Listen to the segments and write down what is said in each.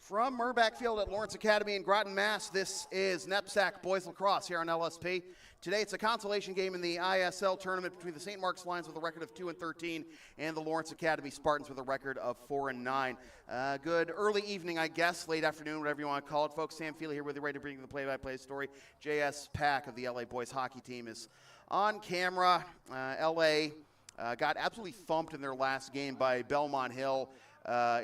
From Murback Field at Lawrence Academy in Groton, Mass, this is NEPSAC Boys Lacrosse here on LSP. Today it's a consolation game in the ISL tournament between the St. Mark's Lions with a record of 2-13 and the Lawrence Academy Spartans with a record of 4-9. Good early evening, I guess, late afternoon, whatever you want to call it. Folks, Sam Feely here with you, ready to bring you the play-by-play story. J.S. Pack of the LA Boys hockey team is on camera. LA got absolutely thumped in their last game by Belmont Hill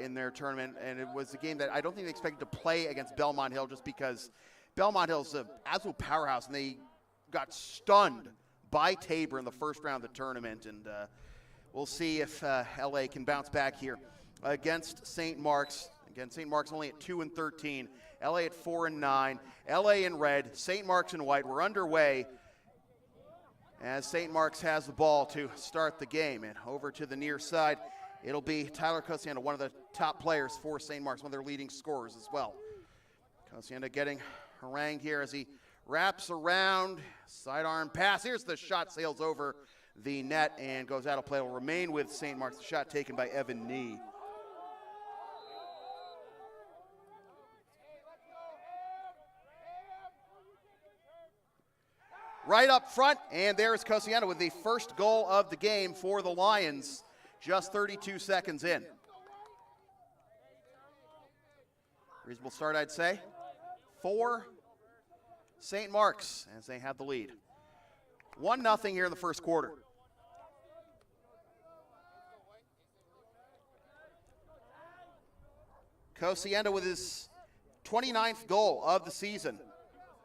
in their tournament, and it was a game that I don't think they expected to play against Belmont Hill just because Belmont Hill's an absolute powerhouse, and they got stunned by Tabor in the first round of the tournament, and we'll see if LA can bounce back here against St. Mark's. Again, St. Mark's only at 2-13, LA at 4-9, LA in red, St. Mark's in white. We're underway as St. Mark's has the ball to start the game, and over to the near side, it'll be Tyler Cosienda, one of the top players for St. Mark's, one of their leading scorers as well. Cosienda getting harangued here as he wraps around, sidearm pass. Here's the shot, sails over the net and goes out of play. Will remain with St. Mark's. The shot taken by Evan Nee. Right up front, and there's Cosienda with the first goal of the game for the Lions. Just 32 seconds in. Reasonable start, I'd say, for St. Mark's as they have the lead. 1-0 here in the first quarter. Cosienda with his 29th goal of the season.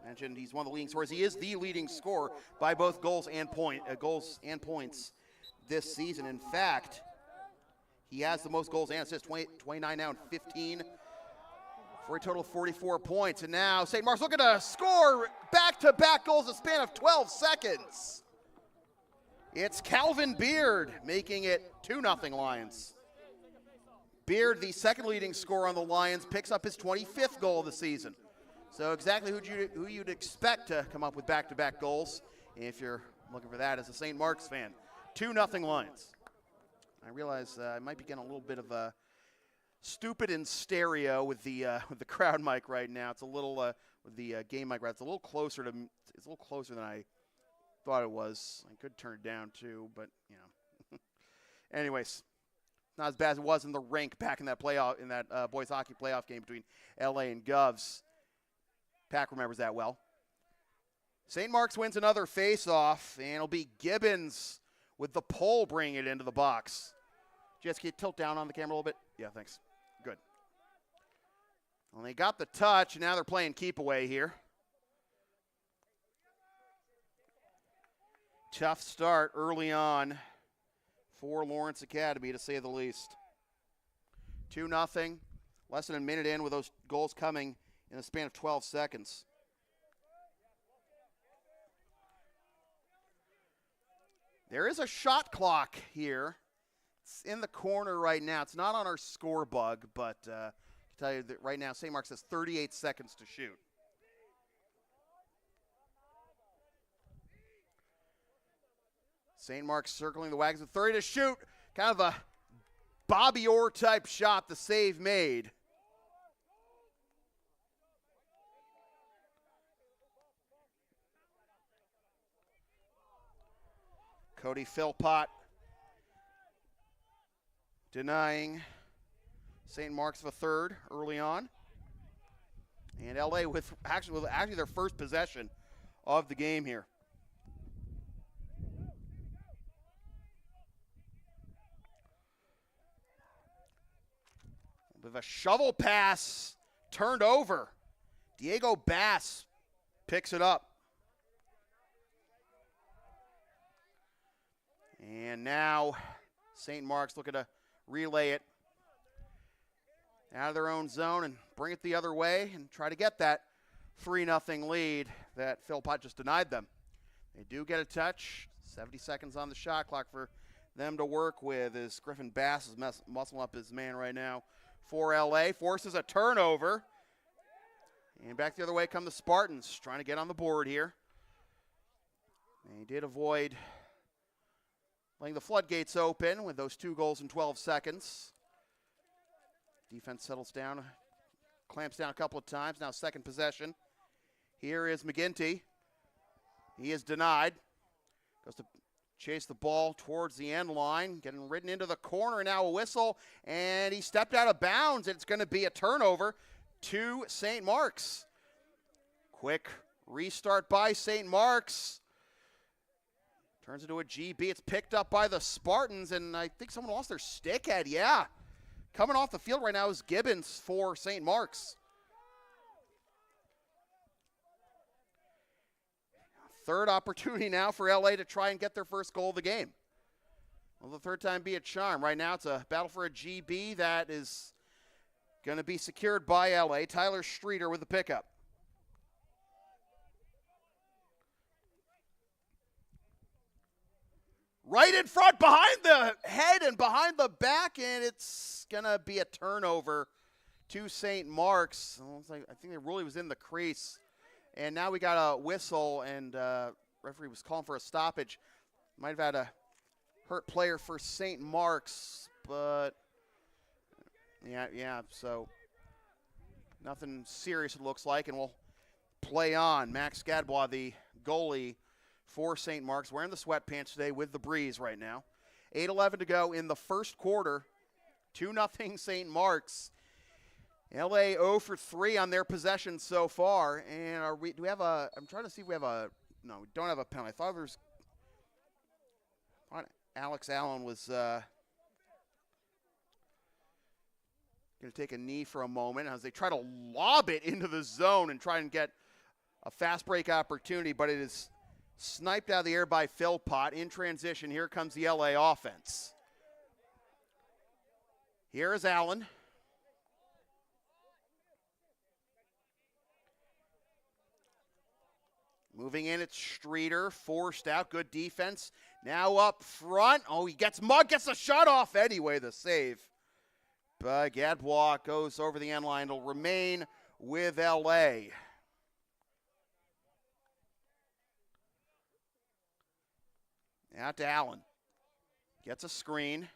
Mentioned he's one of the leading scorers. He is the leading scorer by both goals and points this season. In fact, he has the most goals and assists, 29 now and 15 for a total of 44 points. And now St. Mark's looking to score back-to-back goals in a span of 12 seconds. It's Calvin Beard making it 2-0 Lions. Beard, the second leading scorer on the Lions, picks up his 25th goal of the season. So exactly who you'd expect to come up with back-to-back goals if you're looking for that as a St. Mark's fan. 2-0 Lions. I realize I might be getting a little bit of a stupid in stereo with the crowd mic right now. It's a little with the game mic. It's a little closer than I thought it was. I could turn it down too, but you know. Anyways, not as bad as it was in the rink back in that boys hockey playoff game between LA and Govs. Pack remembers that well. St. Mark's wins another face-off, and it'll be Gibbons with the pole bringing it into the box. Jess, can you tilt down on the camera a little bit? Yeah, thanks. Good. Well, they got the touch, and now they're playing keep away here. Tough start early on for Lawrence Academy, to say the least. 2-0, less than a minute in with those goals coming in a span of 12 seconds. There is a shot clock here. It's in the corner right now. It's not on our score bug, but I can tell you that right now St. Mark's has 38 seconds to shoot. St. Mark's circling the wagons with 30 to shoot. Kind of a Bobby Orr type shot, the save made. Cody Philpott denying St. Mark's of a third early on. And LA with actually their first possession of the game here. With a shovel pass turned over. Diego Bass picks it up. And now St. Mark's looking to relay it out of their own zone and bring it the other way and try to get that 3-0 lead that Philpott just denied them. They do get a touch. 70 seconds on the shot clock for them to work with as Griffin Bass is muscling up his man right now for LA. Forces a turnover. And back the other way come the Spartans, trying to get on the board here. They did avoid letting the floodgates open with those 2 goals in 12 seconds. Defense settles down clamps down a couple of times. Now second possession. Here is McGinty. He is denied. Goes to chase the ball towards the end line. Getting ridden into the corner. Now a whistle. And he stepped out of bounds. It's going to be a turnover to St. Mark's. Quick restart by St. Mark's. Turns into a GB. It's picked up by the Spartans, and I think someone lost their stick head. Yeah. Coming off the field right now is Gibbons for St. Mark's. Third opportunity now for LA to try and get their first goal of the game. Will the third time be a charm? Right now it's a battle for a GB that is going to be secured by LA. Tyler Streeter with the pickup. Right in front, behind the head and behind the back, and it's going to be a turnover to St. Mark's. I think it really was in the crease. And now we got a whistle, and referee was calling for a stoppage. Might have had a hurt player for St. Mark's, but yeah, so nothing serious it looks like, and we'll play on. Max Gadbois, the goalie for St. Mark's, wearing the sweatpants today with the breeze right now. 8:11 to go in the first quarter. 2-0 St. Mark's. LA 0 for 3 on their possession so far. And do we have a, I'm trying to see if we have a, no, we don't have a penalty. I thought Alex Allen was going to take a knee for a moment as they try to lob it into the zone and try and get a fast break opportunity, but it is sniped out of the air by Philpott. In transition, here comes the LA offense. Here is Allen. Moving in, it's Streeter, forced out, good defense. Now up front, he gets mugged, gets the shot off anyway, the save. But Gadbois goes over the end line, it'll remain with LA. Out to Allen. Gets a screen.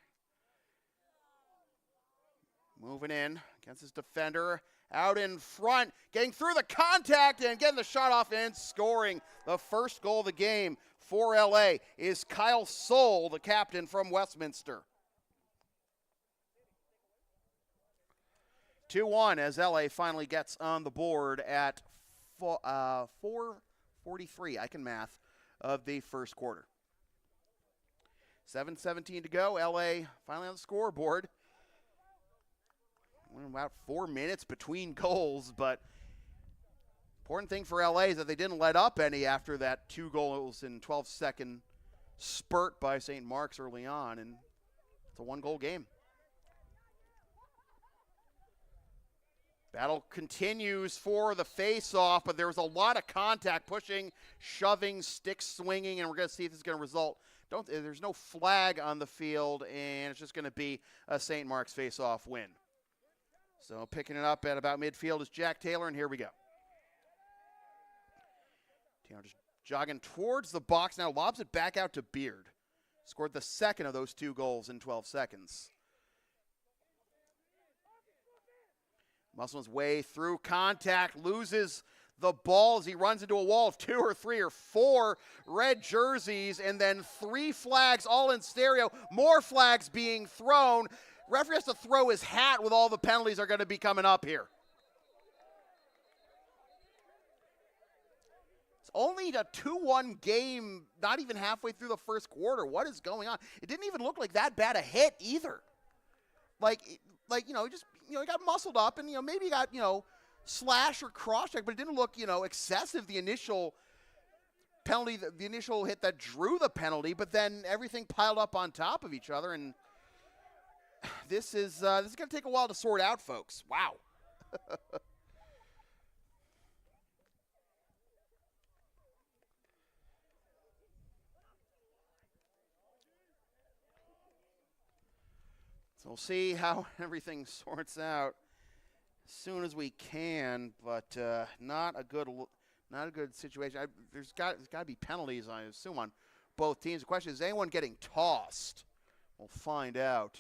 Moving in against his defender. Out in front. Getting through the contact and getting the shot off and scoring. The first goal of the game for LA is Kyle Soule, the captain from Westminster. 2-1 as LA finally gets on the board at 4:43, I can math, of the first quarter. 7:17 to go. LA finally on the scoreboard. About 4 minutes between goals, but important thing for LA is that they didn't let up any after that 2 goals in 12-second spurt by St. Mark's early on, and it's a 1-goal game. Battle continues for the face-off, but there was a lot of contact, pushing, shoving, stick swinging, and we're going to see if this is going to result. There's no flag on the field, and it's just going to be a St. Mark's face-off win. So picking it up at about midfield is Jack Taylor, and here we go. Taylor just jogging towards the box, now lobs it back out to Beard. Scored the second of those 2 goals in 12 seconds. Muscling his way through contact, loses the ball as he runs into a wall of 2 or 3 or 4 red jerseys, and then 3 flags all in stereo, more flags being thrown. Referee has to throw his hat with all the penalties are going to be coming up here. It's only a 2-1 game, not even halfway through the first quarter. What is going on? It didn't even look like that bad a hit either. He got muscled up and, maybe he got, slash or cross check, but it didn't look, excessive, the initial penalty, the initial hit that drew the penalty, but then everything piled up on top of each other, and this is going to take a while to sort out, folks. Wow. So we'll see how everything sorts out as soon as we can, but not a good situation. There's got to be penalties, I assume, on both teams. The question is anyone getting tossed? We'll find out.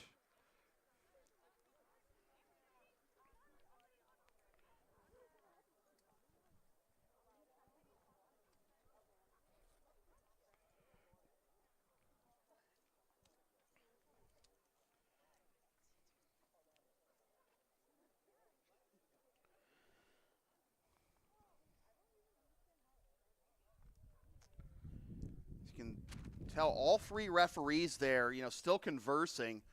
tell all three referees there, still conversing,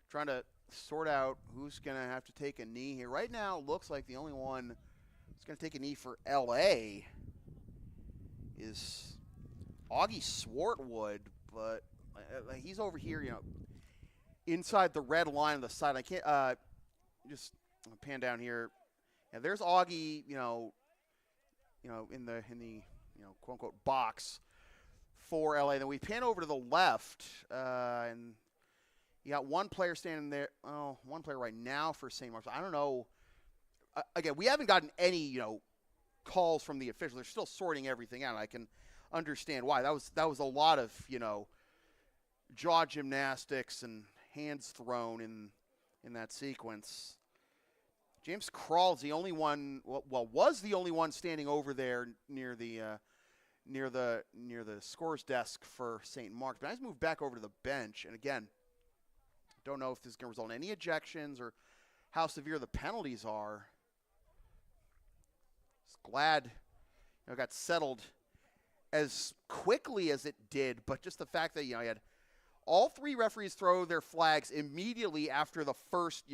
trying to sort out who's going to have to take a knee here. Right now, it looks like the only one who's going to take a knee for LA is Augie Swartwood, but he's over here, inside the red line on the side. I can't just pan down here. Yeah, there's Augie, in the quote unquote box for LA. Then we pan over to the left, and you got one player standing there. Oh, one player right now for St. Mark's. I don't know. Again, we haven't gotten any, calls from the officials. They're still sorting everything out. I can understand why. That was a lot of, jaw gymnastics and hands thrown in that sequence. James Krall's the only one, was the only one standing over there near the scores desk for St. Mark's. But I just moved back over to the bench, and again, don't know if this is going to result in any ejections or how severe the penalties are. Just glad it got settled as quickly as it did, but just the fact that, you had all three referees throw their flags immediately after the first,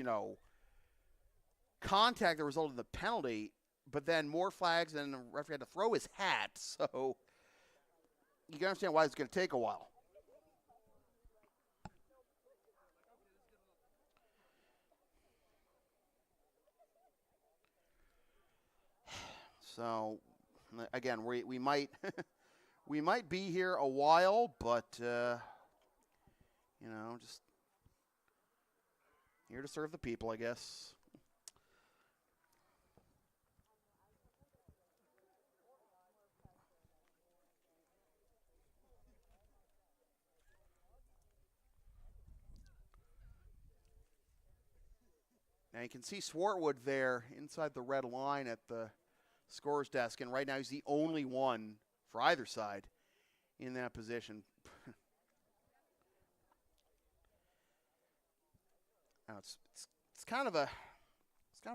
contact that resulted in the penalty, but then more flags, and the referee had to throw his hat. So you can understand why it's going to take a while. So again, we might we might be here a while, but just here to serve the people, I guess. Now you can see Swartwood there inside the red line at the scorer's desk, and right now he's the only one for either side in that position. Now it's kind of a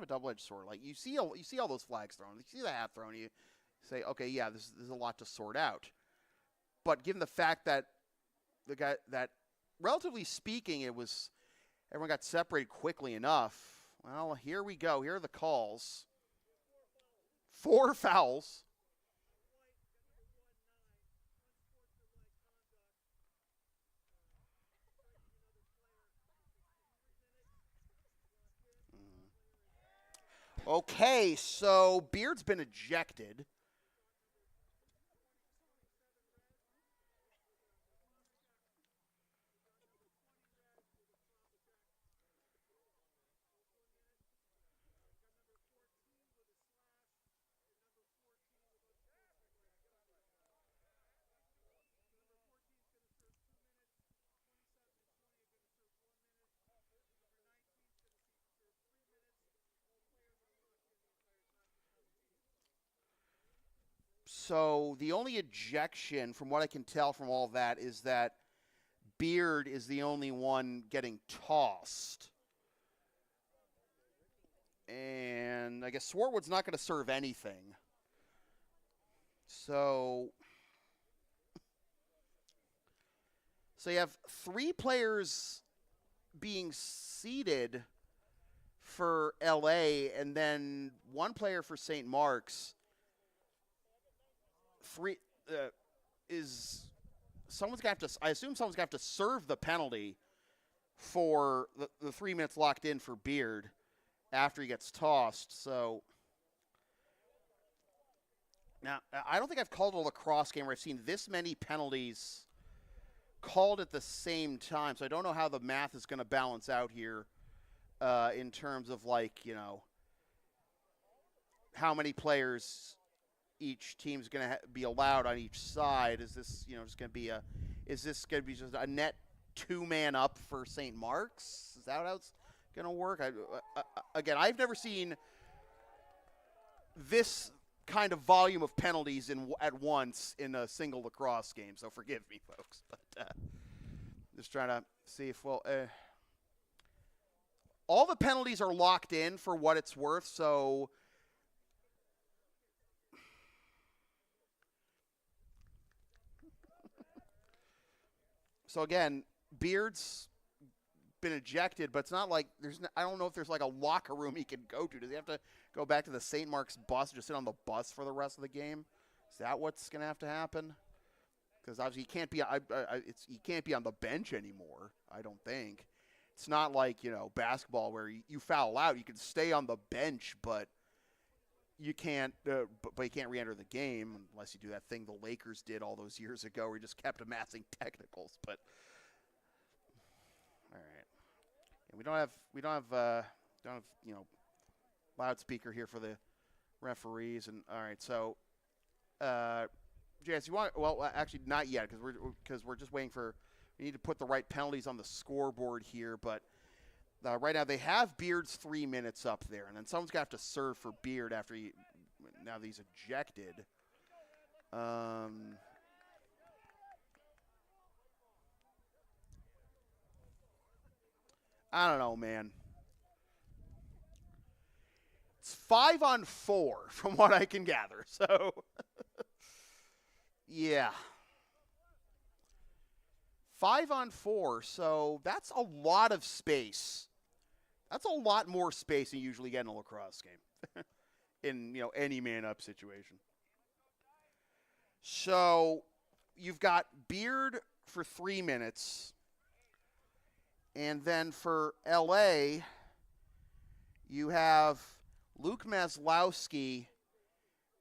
double-edged sword. Like you see all those flags thrown, you see the hat thrown, you say, okay, yeah, there's a lot to sort out. But given the fact that relatively speaking, everyone got separated quickly enough. Well, here we go. Here are the calls. 4 fouls. Okay, so Beard's been ejected. So the only ejection, from what I can tell from all that, is that Beard is the only one getting tossed. And I guess Swartwood's not going to serve anything. So you have 3 players being seated for LA and then 1 player for St. Mark's. Someone's going to have to, I assume someone's going to have to serve the penalty for the 3 minutes locked in for Beard after he gets tossed. So now, I don't think I've called a lacrosse game where I've seen this many penalties called at the same time. So I don't know how the math is going to balance out here in terms of, how many players each team's going to be allowed on each side. Is this, just going to be just a net 2-man up for St. Mark's? Is that how it's going to work? Again, I've never seen this kind of volume of penalties at once in a single lacrosse game. So forgive me, folks, but just trying to see if all the penalties are locked in for what it's worth. So So again, Beard's been ejected, but it's not like I don't know if there's like a locker room he can go to. Does he have to go back to the St. Mark's bus, just sit on the bus for the rest of the game? Is that what's going to have to happen? Because obviously he can't be on the bench anymore, I don't think. It's not like, basketball where you foul out. You can stay on the bench, but you can't but you can't re-enter the game unless you do that thing the Lakers did all those years ago where you just kept amassing technicals. But all right. And we don't have loudspeaker here for the referees. And all right, so JS, you want? Well, actually, not yet because we're just waiting for. We need to put the right penalties on the scoreboard here. But right now they have Beard's 3 minutes up there, and then someone's got to have to serve for Beard now that he's ejected. I don't know, man. It's 5-on-4 from what I can gather. So, yeah. 5-on-4, so that's a lot of space. That's a lot more space than you usually get in a lacrosse game in, any man-up situation. So you've got Beard for 3 minutes. And then for LA, you have Luke Maslowski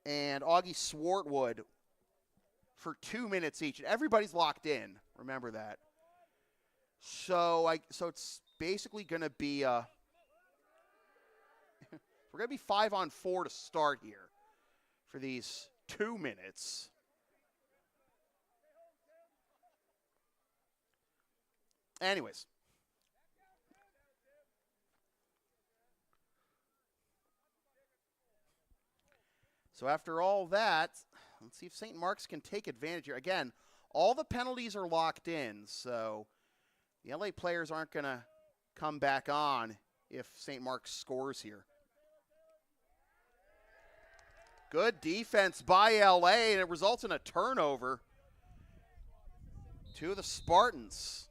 and Augie Swartwood for 2 minutes each. And everybody's locked in. Remember that. So it's basically going to be we're going to be 5-on-4 to start here for these 2 minutes. Anyways. So after all that, let's see if St. Mark's can take advantage here. Again, all the penalties are locked in, so the LA players aren't going to come back on if St. Mark's scores here. Good defense by LA, and it results in a turnover to the Spartans.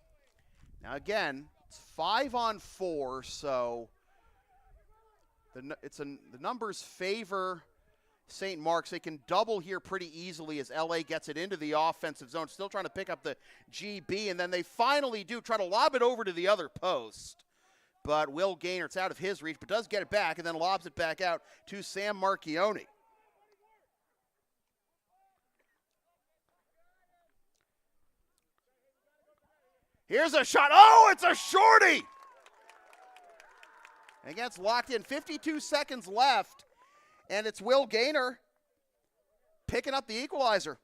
Now again, it's 5-on-4, so the numbers favor St. Mark's. They can double here pretty easily as LA gets it into the offensive zone, still trying to pick up the GB, and then they finally do try to lob it over to the other post. But Will Gaynor, it's out of his reach, but does get it back and then lobs it back out to Sam Marchione. Here's a shot. Oh, it's a shorty! And again, it's locked in. 52 seconds left. And it's Will Gaynor picking up the equalizer.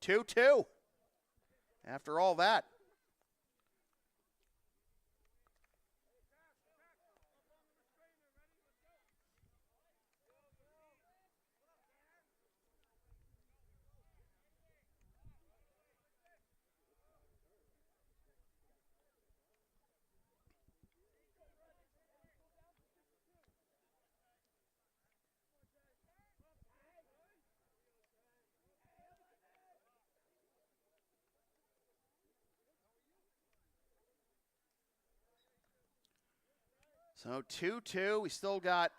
2-2 after all that. So 2-2, we still got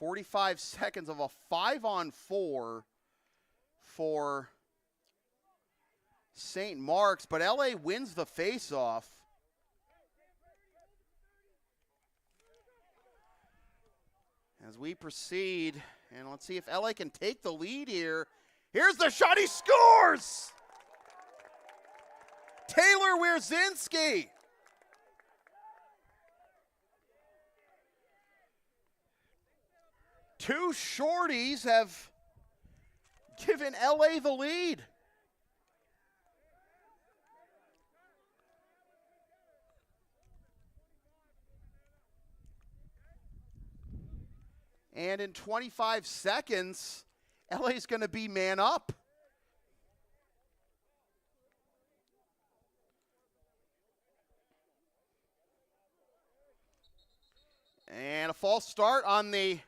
45 seconds of a 5-on-4 for St. Mark's, but LA wins the faceoff. As we proceed, and let's see if LA can take the lead here. Here's the shot, he scores! Taylor Wierzinski. Two shorties have given LA the lead. And in 25 seconds, LA's going to be man up. And a false start on the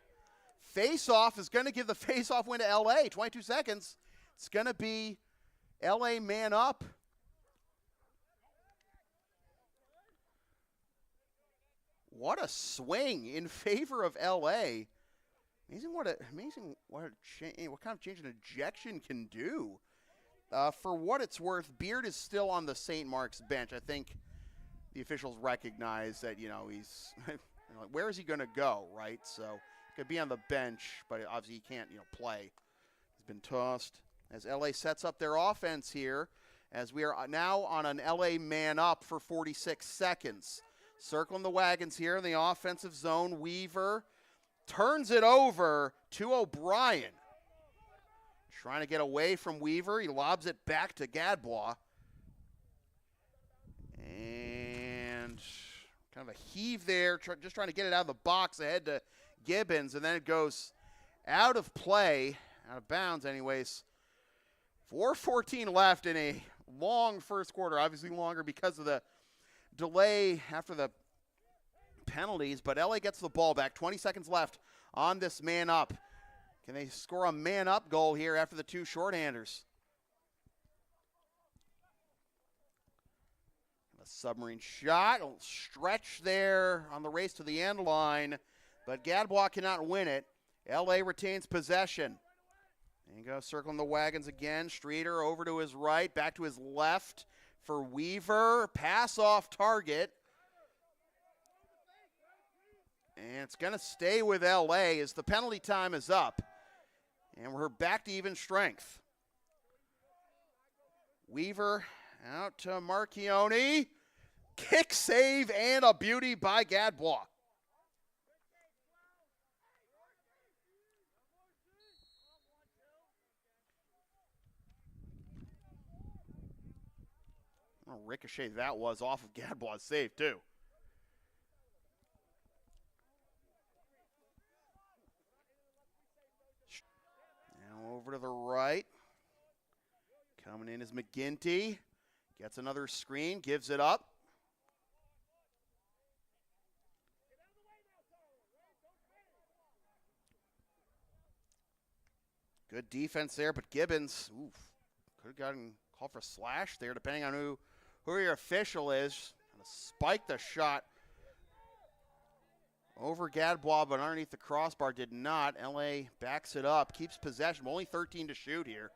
face-off is going to give the face-off win to LA. 22 seconds. It's going to be LA man up. What a swing in favor of LA. Amazing what kind of change an ejection can do. For what it's worth, Beard is still on the St. Mark's bench. I think the officials recognize that, he's like, where is he going to go, right? So he could be on the bench, but obviously he can't, play. He's been tossed. As LA sets up their offense here, as we are now on an LA man up for 46 seconds. Circling the wagons here in the offensive zone. Weaver turns it over to O'Brien. Trying to get away from Weaver. He lobs it back to Gadbois. And kind of a heave there, just trying to get it out of the box ahead to Gibbons. And then it goes out of play, out of bounds anyways. 4:14 left in a long first quarter. Obviously longer because of the delay after the penalties. But LA gets the ball back. 20 seconds left on this man up. Can they score a man-up goal here after the two shorthanders? A submarine shot, a stretch there on the race to the end line, but Gadbois cannot win it. LA retains possession. There you go, circling the wagons again. Streeter over to his right, back to his left for Weaver. Pass off target. And it's going to stay with LA as the penalty time is up. And we're back to even strength. Weaver out to Marchione. Kick save and a beauty by Gadbois. What a ricochet that was off of Gadbois' save, too. Over to the right. Coming in is McGinty. Gets another screen, gives it up. Good defense there, but Gibbons, could have gotten called for a slash there, depending on who your official is. Kind of spiked the shot over Gadbois, but underneath the crossbar did not. LA backs it up, keeps possession. Only 13 to shoot here.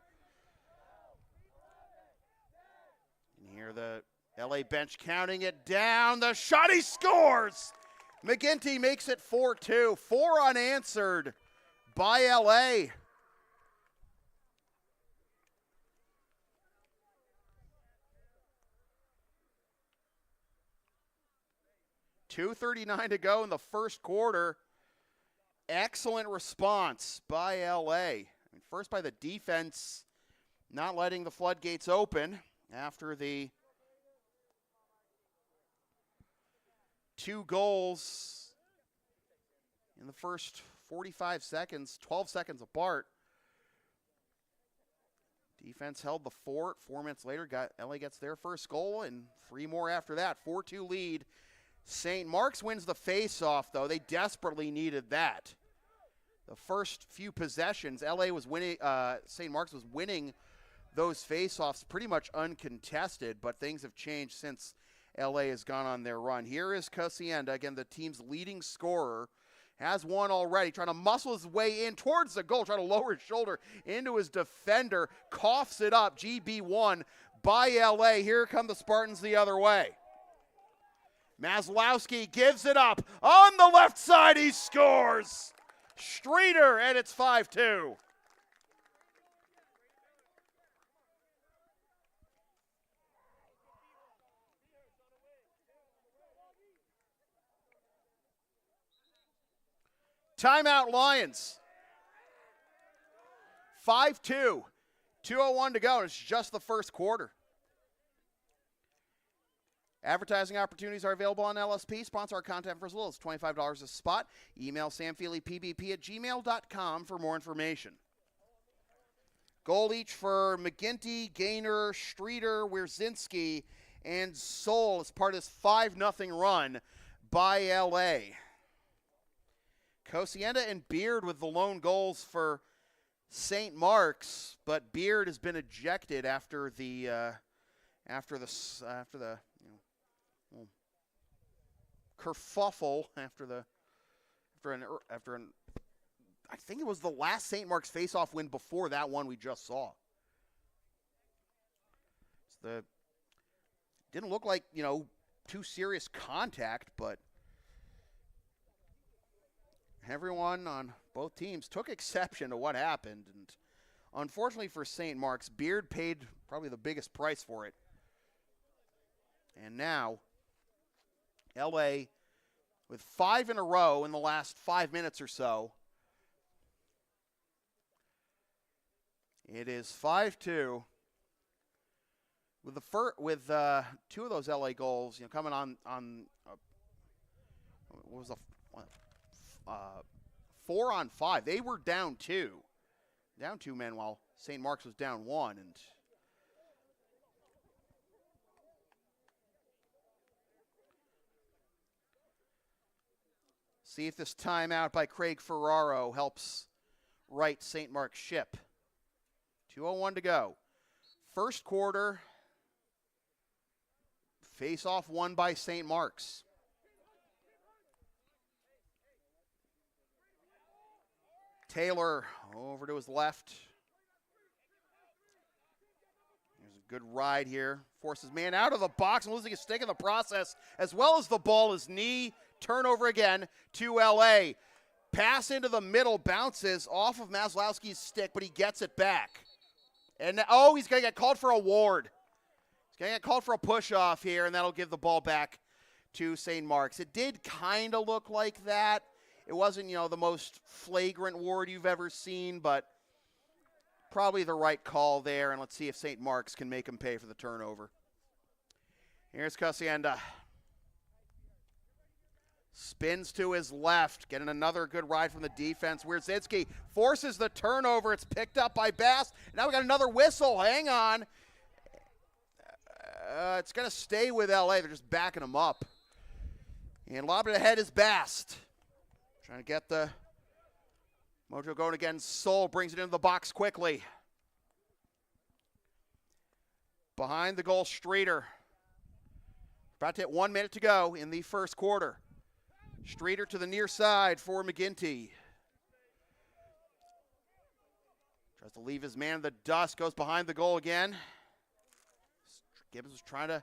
And here the LA bench counting it down. The shot, he scores! McGinty makes it 4-2. 4 unanswered by LA. .239 to go in the first quarter. Excellent response by LA. First by the defense, not letting the floodgates open after the 2 goals in the first 45 seconds, 12 seconds apart. Defense held the fort. 4 minutes later, LA gets their first goal and 3 more after that. 4-2 lead. St. Mark's wins the face-off, though. They desperately needed that. The first few possessions, LA was winning. St. Mark's was winning those face-offs pretty much uncontested, but things have changed since LA has gone on their run. Here is Cosienda, again, the team's leading scorer. Has one already, trying to muscle his way in towards the goal, trying to lower his shoulder into his defender. Coughs it up, GB1 by LA. Here come the Spartans the other way. Maslowski gives it up. On the left side, he scores. Streeter, and it's 5-2. Timeout, Lions. 5-2. 2:01 to go, and it's just the first quarter. Advertising opportunities are available on LSP. Sponsor our content for as little as $25 a spot. Email samfeelypbp@gmail.com for more information. Goal each for McGinty, Gaynor, Streeter, Wierzinski, and Soul as part of this 5-0 run by LA. Kosienda and Beard with the lone goals for St. Mark's, but Beard has been ejected after the kerfuffle after an I think it was the last St. Mark's faceoff win before that one we just saw. Didn't look like, too serious contact, but everyone on both teams took exception to what happened, and unfortunately for St. Mark's, Beard paid probably the biggest price for it. And now, LA with 5 in a row in the last 5 minutes or so. It is 5-2. With 2 of those LA goals, coming on what was 4 on 5. They were down 2 men, while St. Mark's was down 1, and see if this timeout by Craig Ferraro helps right St. Mark's ship. 2:01 to go. First quarter. Face-off won by St. Mark's. Taylor over to his left. There's a good ride here. Forces man out of the box and losing a stick in the process, as well as the ball. His knee. Turnover again to LA. Pass into the middle, bounces off of Maslowski's stick, but he gets it back. And he's going to get called for a ward. He's going to get called for a push-off here, and that'll give the ball back to St. Mark's. It did kind of look like that. It wasn't, the most flagrant ward you've ever seen, but probably the right call there. And let's see if St. Mark's can make him pay for the turnover. Here's Kosienda. Spins to his left, getting another good ride from the defense. Wierzicki forces the turnover. It's picked up by Bass. Now we got another whistle. Hang on. It's going to stay with LA. They're just backing him up. And lobbing it ahead is Bast. Trying to get the mojo going again. Soul brings it into the box quickly. Behind the goal, Streeter. About to hit 1 minute to go in the first quarter. Streeter to the near side for McGinty. Tries to leave his man in the dust. Goes behind the goal again. Gibbs was trying to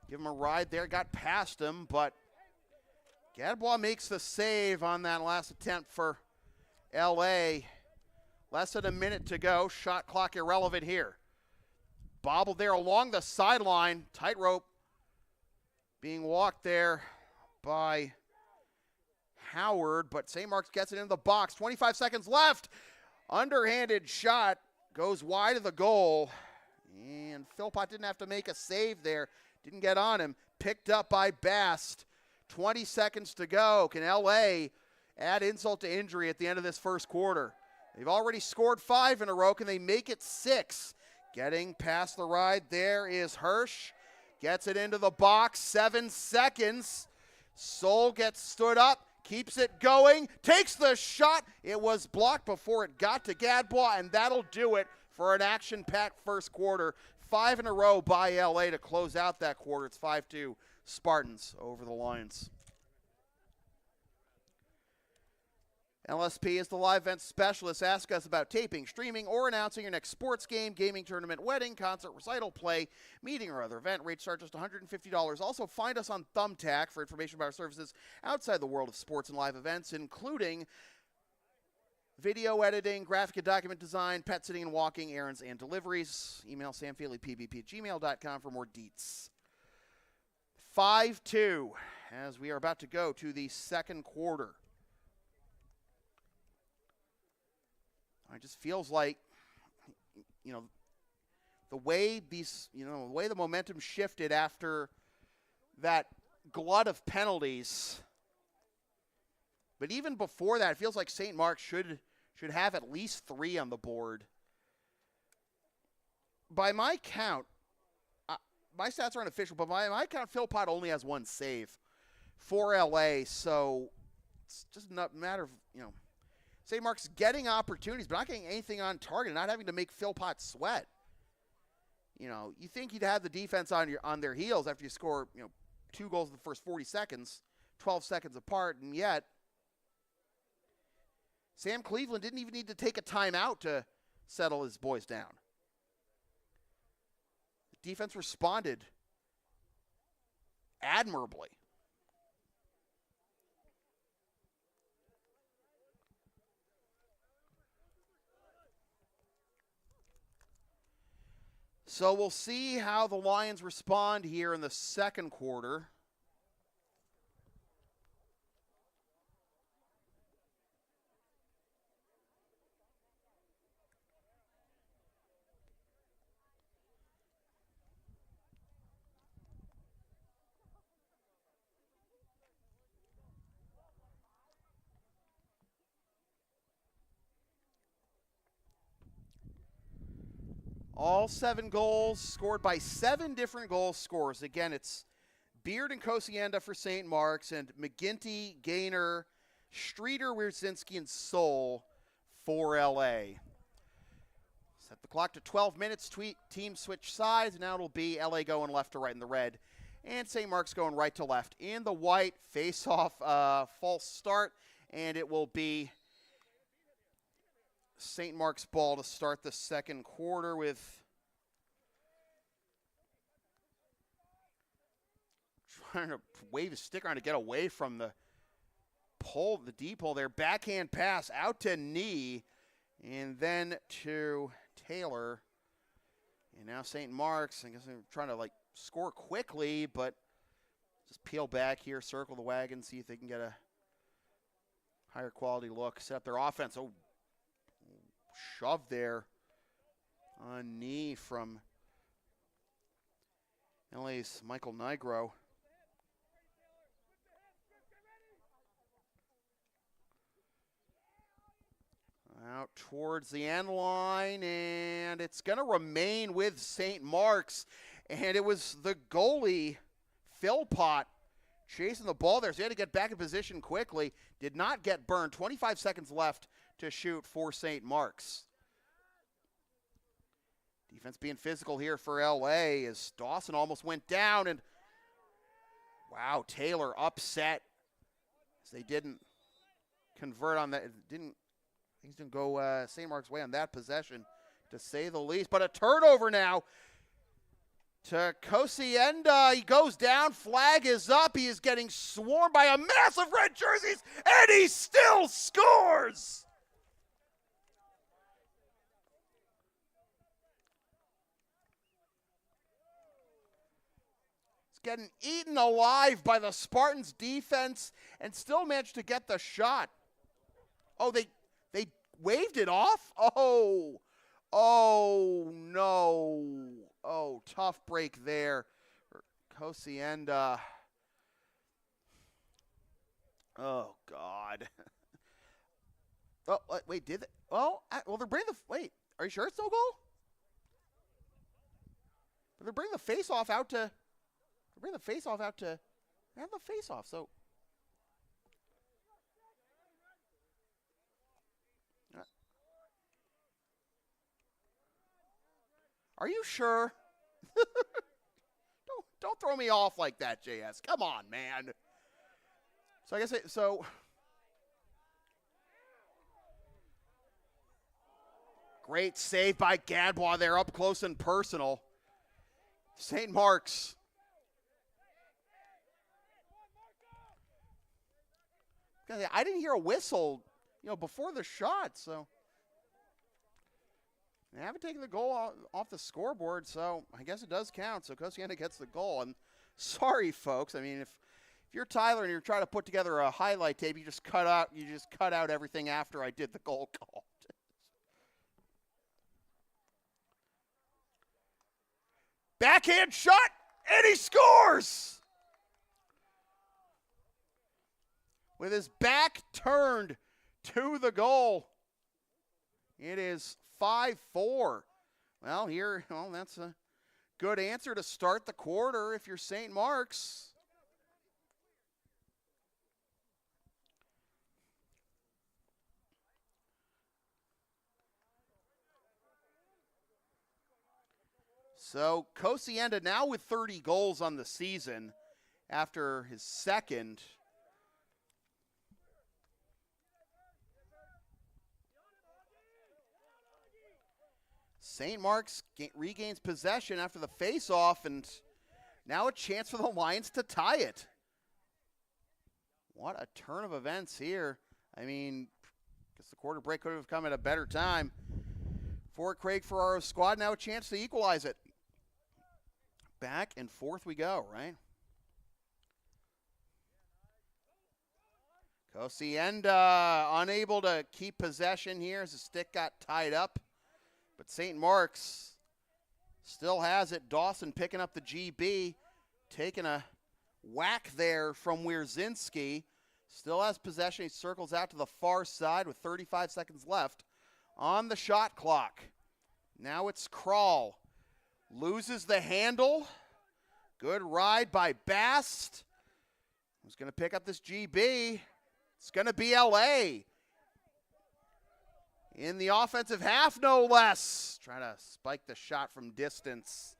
give him a ride there. Got past him, but Gadbois makes the save on that last attempt for LA. Less than a minute to go. Shot clock irrelevant here. Bobbled there along the sideline. Tightrope being walked there by Howard, but St. Mark's gets it into the box. 25 seconds left. Underhanded shot goes wide of the goal. And Philpott didn't have to make a save there. Didn't get on him. Picked up by Bast. 20 seconds to go. Can LA add insult to injury at the end of this first quarter? They've already scored 5 in a row. Can they make it 6? Getting past the ride there is Hirsch. Gets it into the box. 7 seconds. Soul gets stood up. Keeps it going. Takes the shot. It was blocked before it got to Gadbois, and that'll do it for an action-packed first quarter. 5 in a row by LA to close out that quarter. It's 5-2 Spartans over the Lions. LSP is the live event specialist. Ask us about taping, streaming, or announcing your next sports game, gaming tournament, wedding, concert, recital, play, meeting, or other event. Rates start just $150. Also, find us on Thumbtack for information about our services outside the world of sports and live events, including video editing, graphic and document design, pet sitting and walking, errands, and deliveries. Email samfeelypbp@gmail.com for more deets. 5-2 as we are about to go to the second quarter. It just feels like, the way the way the momentum shifted after that glut of penalties. But even before that, it feels like St. Mark's should have at least 3 on the board. By my count, my stats aren't official, but by my count, Philpott only has 1 save for LA. So it's just not a matter of, St. Mark's getting opportunities, but not getting anything on target, not having to make Philpott sweat. You think you'd have the defense on their heels after you score, 2 goals in the first 40 seconds, 12 seconds apart, and yet Sam Cleveland didn't even need to take a timeout to settle his boys down. The defense responded admirably. So we'll see how the Lions respond here in the second quarter. All 7 goals scored by 7 different goal scorers. Again, it's Beard and Kosienda for St. Mark's, and McGinty, Gaynor, Streeter, Wierzinski, and Soul for LA. Set the clock to 12 minutes. Teams switch sides. Now it'll be LA going left to right in the red, and St. Mark's going right to left in the white. Face-off, false start, and it will be St. Mark's ball to start the second quarter with trying to wave his stick around to get away from the deep hole there. Backhand pass out to Knee and then to Taylor. And now St. Mark's, I guess they're trying to score quickly, but just peel back here, circle the wagon, see if they can get a higher quality look, set up their offense. Oh, shove there on Knee from LA's Michael Nigro. Out towards the end line, and it's going to remain with St. Mark's. And it was the goalie, Philpott, chasing the ball there, so he had to get back in position quickly. Did not get burned. 25 seconds left to shoot for St. Mark's. Defense being physical here for LA as Dawson almost went down, and wow, Taylor upset as they didn't convert on that. Things didn't go St. Mark's way on that possession, to say the least. But a turnover now to Kosienda. He goes down, flag is up. He is getting swarmed by a mass of red jerseys, and he still scores! He's getting eaten alive by the Spartans defense and still managed to get the shot. Oh, they waved it off? Oh, no. Oh, tough break there. Kosienda. Oh, God. Oh, wait, did they? Oh, well, they're bringing wait, are you sure it's no goal? But they're bringing the face-off out to, they have the face-off, so. Are you sure? Don't throw me off like that, JS. Come on, man. So I guess great save by Gadbois there, up close and personal. St. Mark's. I didn't hear a whistle, before the shot, so. They haven't taken the goal off the scoreboard, so I guess it does count. So Kosienda gets the goal. And sorry, folks. I mean, if you're Tyler and you're trying to put together a highlight tape, you just cut out everything after I did the goal call. Backhand shot, and he scores! With his back turned to the goal. It is 5-4. Well, that's a good answer to start the quarter if you're St. Mark's. So Kosienda now with 30 goals on the season after his second. St. Mark's regains possession after the face-off, and now a chance for the Lions to tie it. What a turn of events here. I mean, I guess the quarter break could have come at a better time for Craig Ferraro's squad. Now a chance to equalize it. Back and forth we go, right? Kosienda unable to keep possession here as the stick got tied up. But St. Mark's still has it. Dawson picking up the GB, taking a whack there from Wierzinski. Still has possession. He circles out to the far side with 35 seconds left on the shot clock. Now it's Krall. Loses the handle. Good ride by Bast. Who's going to pick up this GB? It's going to be LA. In the offensive half, no less. Trying to spike the shot from distance.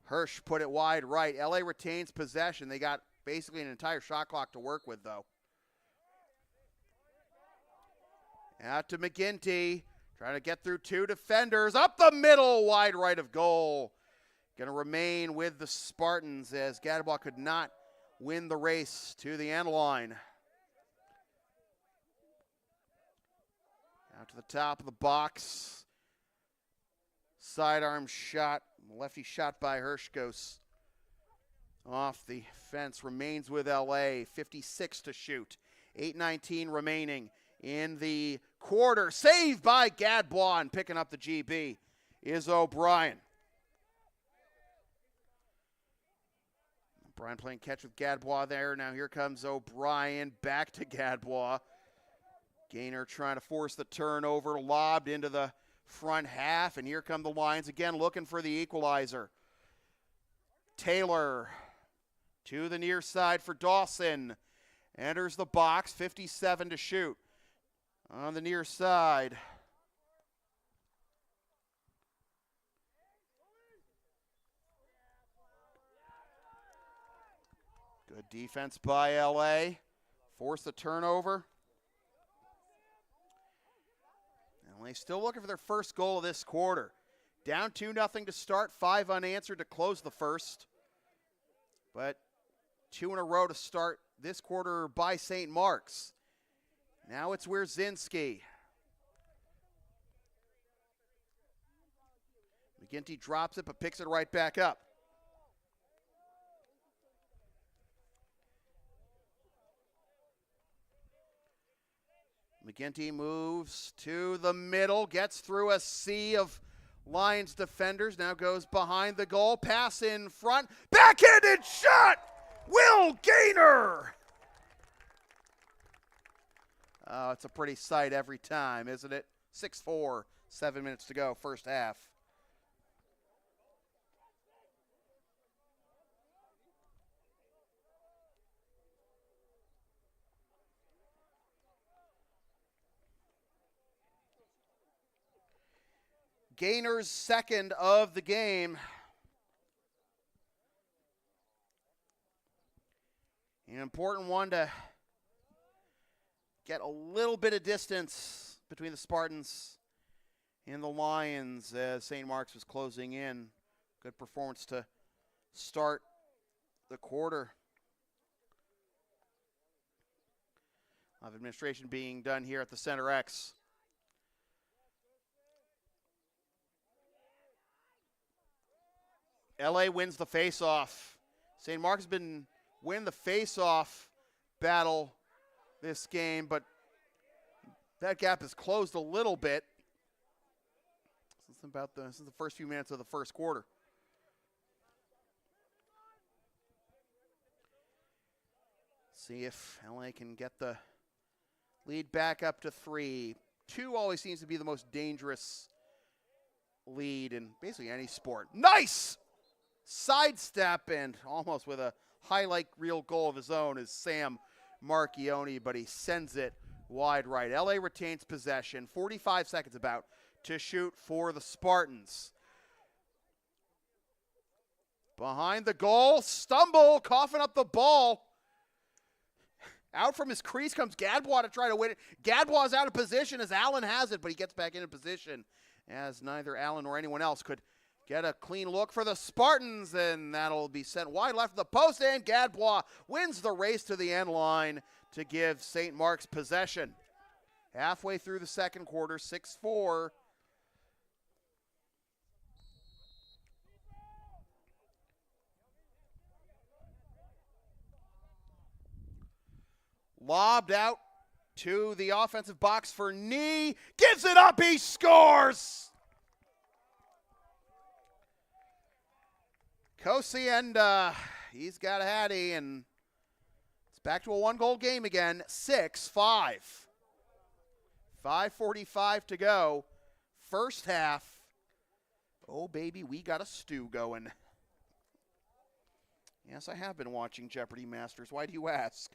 Hirsch put it wide right. LA retains possession. They got basically an entire shot clock to work with, though. Out to McGinty. Trying to get through two defenders. Up the middle, wide right of goal. Going to remain with the Spartans as Gadbois could not win the race to the end line. Out to the top of the box. Sidearm shot. Lefty shot by Hirsch goes off the fence. Remains with LA. 56 to shoot. 8:19 remaining in the quarter. Saved by Gadbois, and picking up the GB is O'Brien. O'Brien playing catch with Gadbois there. Now here comes O'Brien. Back to Gadbois. Gaynor trying to force the turnover. Lobbed into the front half. And here come the Lions again looking for the equalizer. Taylor to the near side for Dawson. Enters the box. 57 to shoot. On the near side. Good defense by LA. Force the turnover. LA still looking for their first goal of this quarter. Down 2-0 to start, 5 unanswered to close the first. But 2 in a row to start this quarter by St. Mark's. Now it's Wierzinski. McGinty drops it but picks it right back up. McGinty moves to the middle, gets through a sea of Lions defenders, now goes behind the goal, pass in front, backhanded shot! Will Gaynor! Oh, it's a pretty sight every time, isn't it? 6-4, 7 minutes to go, first half. Gaynor's second of the game. An important one to get a little bit of distance between the Spartans and the Lions as St. Mark's was closing in. Good performance to start the quarter. Of administration being done here at the Center X. LA wins the face-off. St. Mark's has been winning the face-off battle this game, but that gap has closed a little bit since the first few minutes of the first quarter. See if LA can get the lead back up to 3. 2 always seems to be the most dangerous lead in basically any sport. Nice! Sidestep, and almost with a highlight reel goal of his own is Sam Marchione, but he sends it wide right. LA retains possession. 45 seconds about to shoot for the Spartans. Behind the goal, stumble, coughing up the ball. Out from his crease comes Gadbois to try to win it. Gadbois is out of position as Allen has it, but he gets back into position as neither Allen nor anyone else could get a clean look for the Spartans, and that'll be sent wide left of the post, and Gadbois wins the race to the end line to give St. Mark's possession. Halfway through the second quarter, 6-4. Lobbed out to the offensive box for Knee. Gives it up, he scores! Kosienda, he's got a hattie, and it's back to a one-goal game again, 6-5. 5:45 to go, first half. Oh, baby, we got a stew going. Yes, I have been watching Jeopardy Masters. Why do you ask?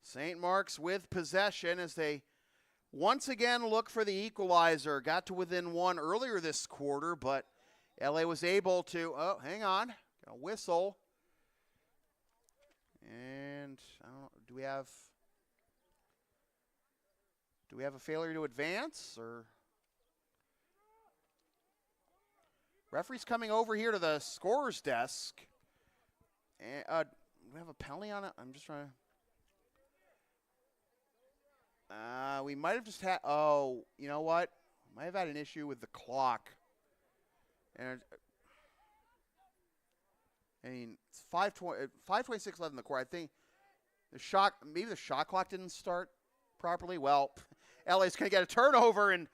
St. Mark's with possession as they once again look for the equalizer. Got to within one earlier this quarter, but LA was able to, oh, hang on, got a whistle. And I don't know, do we have a failure to advance, or? Referee's coming over here to the scorer's desk. And, do we have a penalty on it? I'm just trying to. We might have just had, oh, you know what? Might have had an issue with the clock. And I mean, it's 5:26 left in the quarter. I think maybe the shot clock didn't start properly. Well, LA's going to get a turnover and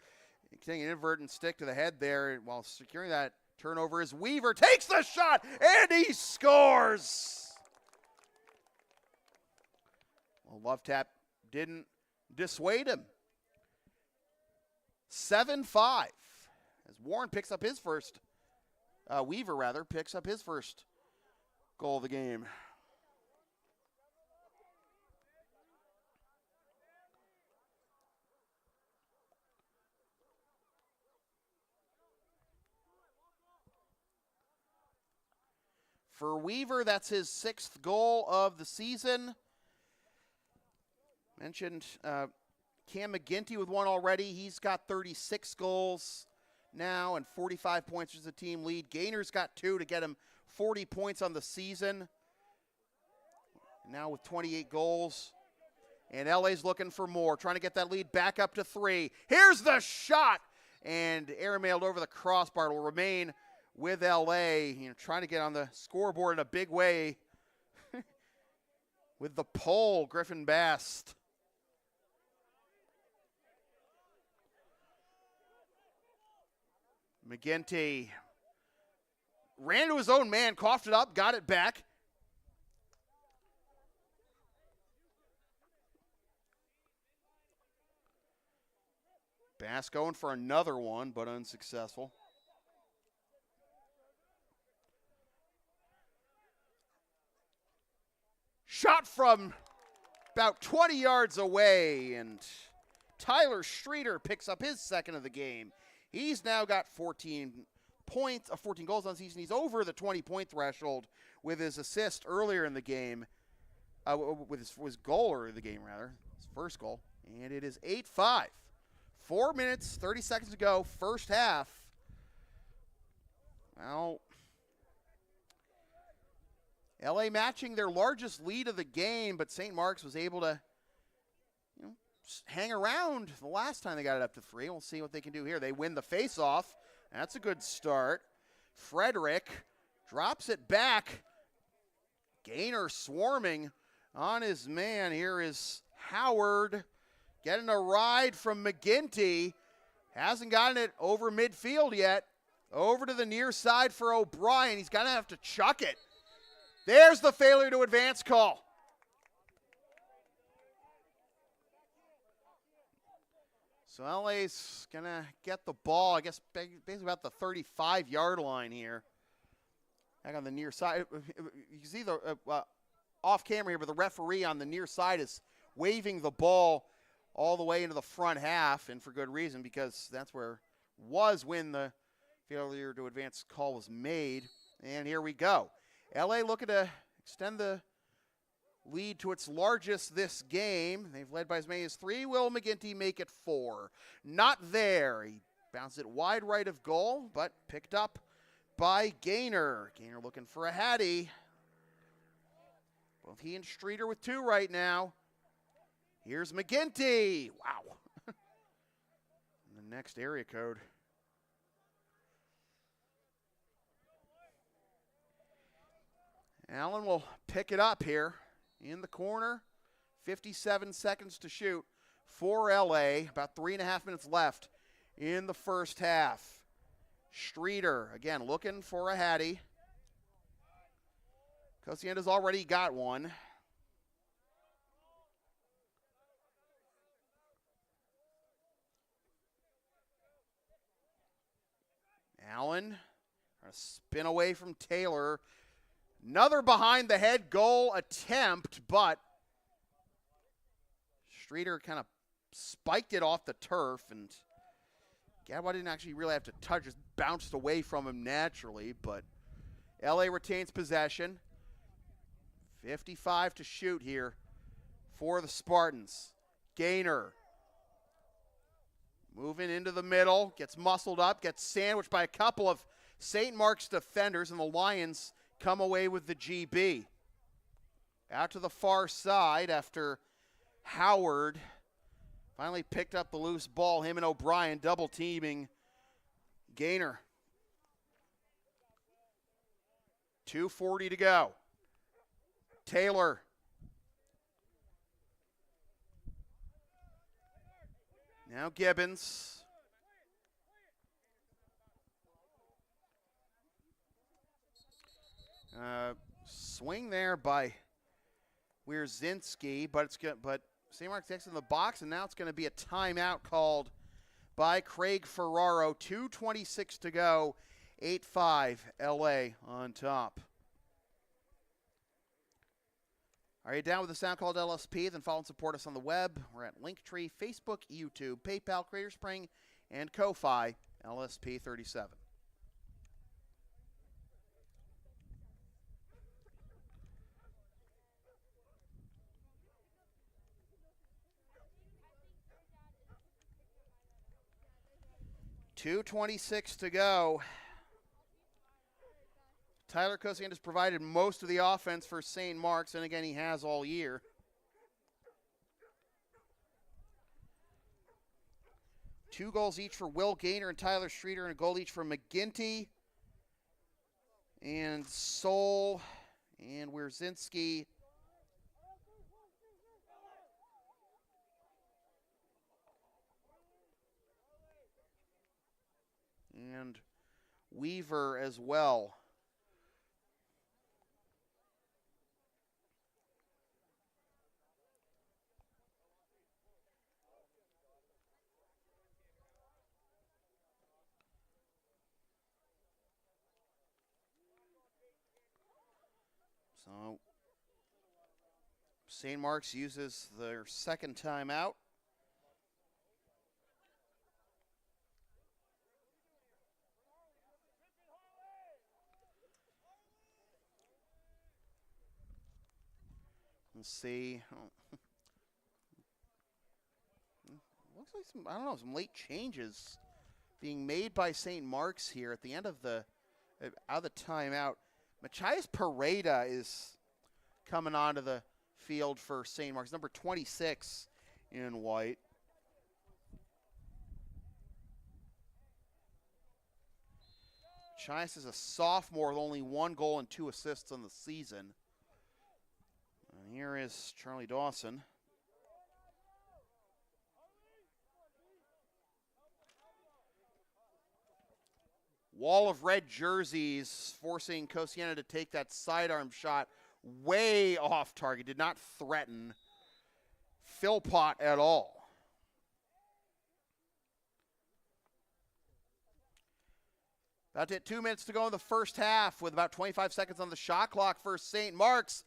getting an inadvertent stick to the head there. While securing that turnover is Weaver. Takes the shot, and he scores! Well, Love Tap didn't dissuade him. 7-5 as Warren picks up his first, Weaver rather, picks up his first goal of the game. For Weaver, that's his 6th goal of the season. Mentioned Cam McGinty with one already. He's got 36 goals now and 45 points as a team lead. Gaynor's got 2 to get him 40 points on the season. Now with 28 goals. And LA's looking for more, trying to get that lead back up to 3. Here's the shot! And airmailed over the crossbar. It will remain with LA, trying to get on the scoreboard in a big way. With the pole, Griffin Bast. McGinty ran to his own man, coughed it up, got it back. Bass going for another one, but unsuccessful. Shot from about 20 yards away, and Tyler Streeter picks up his second of the game. He's now got 14 goals on the season. He's over the 20-point threshold with his assist earlier in the game, with his goal earlier in the game, rather, his first goal. And it is 8-5. 4 minutes, 30 seconds to go, first half. Well, LA matching their largest lead of the game, but St. Mark's was able to hang around the last time they got it up to 3. We'll see what they can do here. They win the face-off. That's a good start. Frederick drops it back. Gaynor swarming on his man. Here is Howard getting a ride from McGinty. Hasn't gotten it over midfield yet. Over to the near side for O'Brien. He's going to have to chuck it. There's the failure to advance call. So LA's going to get the ball, I guess, basically about the 35-yard line here. Back on the near side. You can see the off camera here, but the referee on the near side is waving the ball all the way into the front half, and for good reason, because that's where when the failure to advance call was made. And here we go. LA looking to extend the lead to its largest this game. They've led by as many as 3. Will McGinty make it 4? Not there. He bounced it wide right of goal, but picked up by Gaynor. Gaynor looking for a Hattie. Both he and Streeter with 2 right now. Here's McGinty. Wow. The next area code. Allen will pick it up here in the corner. 57 seconds to shoot for LA. About 3.5 minutes left in the first half. Streeter, again, looking for a Hattie. Cosienda's already got one. Allen trying to spin away from Taylor. Another behind the head goal attempt, but Streeter kind of spiked it off the turf, and Gadbois didn't actually really have to touch, just bounced away from him naturally, but LA retains possession. 55 to shoot here for the Spartans. Gaynor moving into the middle, gets muscled up, gets sandwiched by a couple of St. Mark's defenders, and the Lions come away with the GB. Out to the far side after Howard finally picked up the loose ball. Him and O'Brien double teaming Gaynor. 2:40 to go. Taylor. Now Gibbons. Swing there by Wierzinski, but St. Mark's takes in the box, and now it's going to be a timeout called by Craig Ferraro. 2:26 to go, 8-5 LA on top. Are you down with the sound called LSP? Then follow and support us on the web. We're at Linktree, Facebook, YouTube, PayPal, Creator Spring, and Ko-Fi, LSP 37. $2:26 to go. Tyler Cosian has provided most of the offense for St. Mark's, and again, he has all year. Two goals each for Will Gaynor and Tyler Streeter, and a goal each for McGinty and Soul and Wierzinski. And Weaver as well. So St. Mark's uses their second timeout. Let's see. Looks like some late changes being made by St. Mark's here at the end of the timeout. Machias Pareda is coming onto the field for St. Mark's, number 26 in white. Machias is a sophomore with only 1 goal and 2 assists on the season. And here is Charlie Dawson. Wall of red jerseys forcing Cosiena to take that sidearm shot way off target. Did not threaten Philpott at all. About to hit 2 minutes to go in the first half with about 25 seconds on the shot clock for St. Mark's.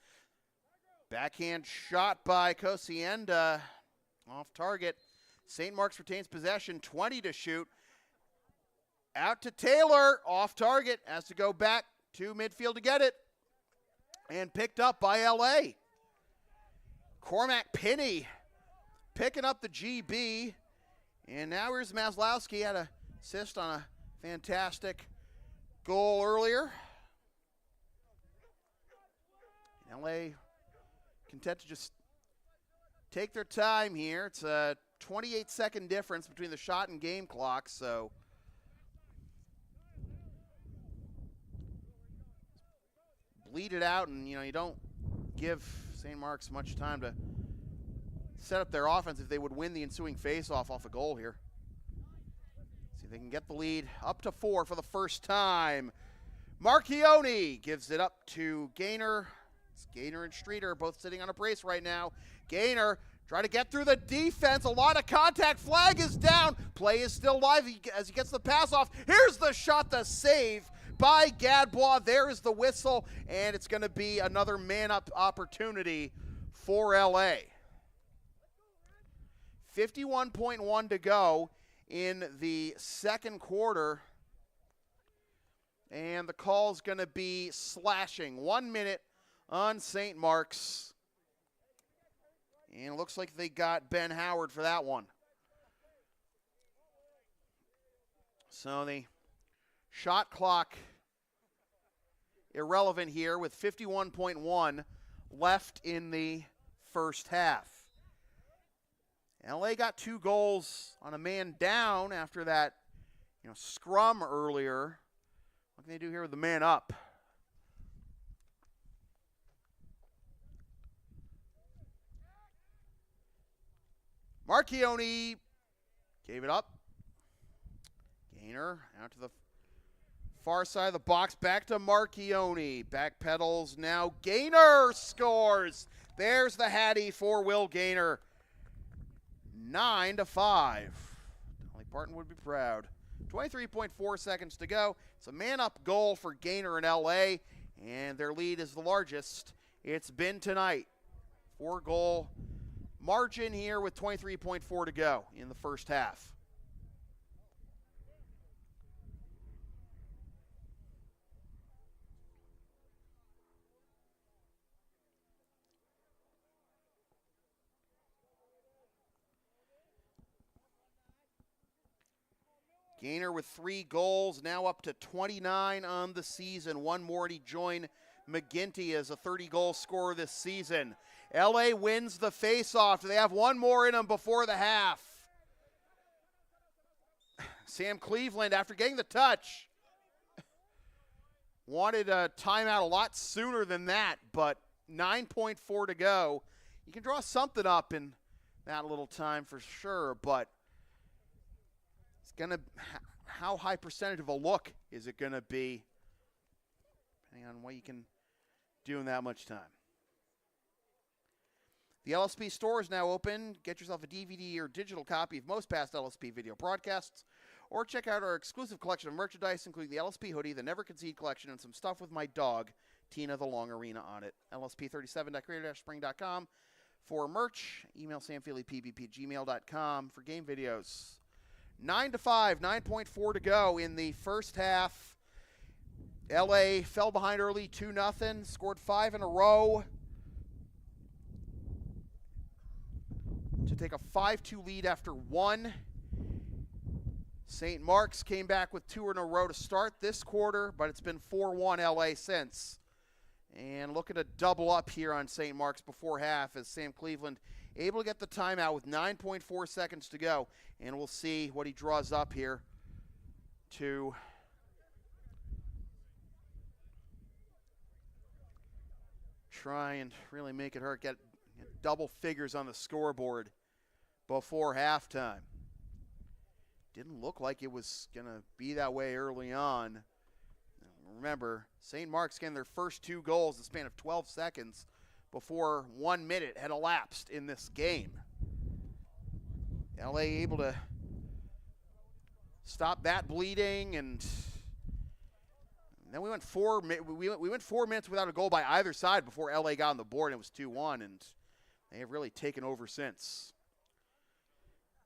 Backhand shot by Cosienda off target. St. Mark's retains possession, 20 to shoot. Out to Taylor, off target, has to go back to midfield to get it. And picked up by LA. Cormac Pinney picking up the GB. And now here's Maslowski, had an assist on a fantastic goal earlier. LA content to just take their time here. It's a 28-second difference between the shot and game clock, so bleed it out, and you don't give St. Mark's much time to set up their offense if they would win the ensuing face-off off a goal here. See if they can get the lead up to 4 for the first time. Marchione gives it up to Gaynor. It's Gaynor and Streeter both sitting on a brace right now. Gaynor trying to get through the defense. A lot of contact. Flag is down. Play is still live as he gets the pass off. Here's the shot, the save by Gadbois. There is the whistle, and it's going to be another man-up opportunity for LA. 51.1 to go in the second quarter, and the call's going to be slashing. 1 minute on St. Mark's, and it looks like they got Ben Howard for that one. So the shot clock irrelevant here with 51.1 left in the first half. LA got 2 goals on a man down after that scrum earlier. What can they do here with the man up? Marchione gave it up. Gaynor out to the far side of the box, back to Marchione. Back pedals now. Gaynor scores. There's the Hattie for Will Gaynor. 9-5. Dolly Parton would be proud. 23.4 seconds to go. It's a man-up goal for Gaynor in LA, and their lead is the largest it's been tonight. 4-goal margin here with 23.4 to go in the first half. Gaynor with 3 goals, now up to 29 on the season. One more to join McGinty as a 30-goal scorer this season. LA wins the face-off. They have one more in them before the half. Sam Cleveland, after getting the touch, wanted a timeout a lot sooner than that, but 9.4 to go. You can draw something up in that little time for sure, but it's going to, how high percentage of a look is it going to be, depending on what you can do in that much time. The LSP store is now open. Get yourself a DVD or digital copy of most past LSP video broadcasts, or check out our exclusive collection of merchandise, including the LSP hoodie, the Never Concede collection, and some stuff with my dog, Tina the Long Arena, on it. LSP37.creator-spring.com for merch. Email samfeelypbp@gmail.com for game videos. 9-5, 9.4 to go in the first half. LA fell behind early 2-0, scored 5 in a row to take a 5-2 lead after 1. St. Mark's came back with 2 in a row to start this quarter, but it's been 4-1 LA since. And looking to double up here on St. Mark's before half as Sam Cleveland able to get the timeout with 9.4 seconds to go. And we'll see what he draws up here to try and really make it hurt, get double figures on the scoreboard before halftime. Didn't look like it was going to be that way early on. Remember, St. Mark's getting their first 2 goals in the span of 12 seconds before 1 minute had elapsed in this game. LA able to stop that bleeding and And then we went 4 minutes without a goal by either side before LA got on the board, and it was 2-1, and they have really taken over since.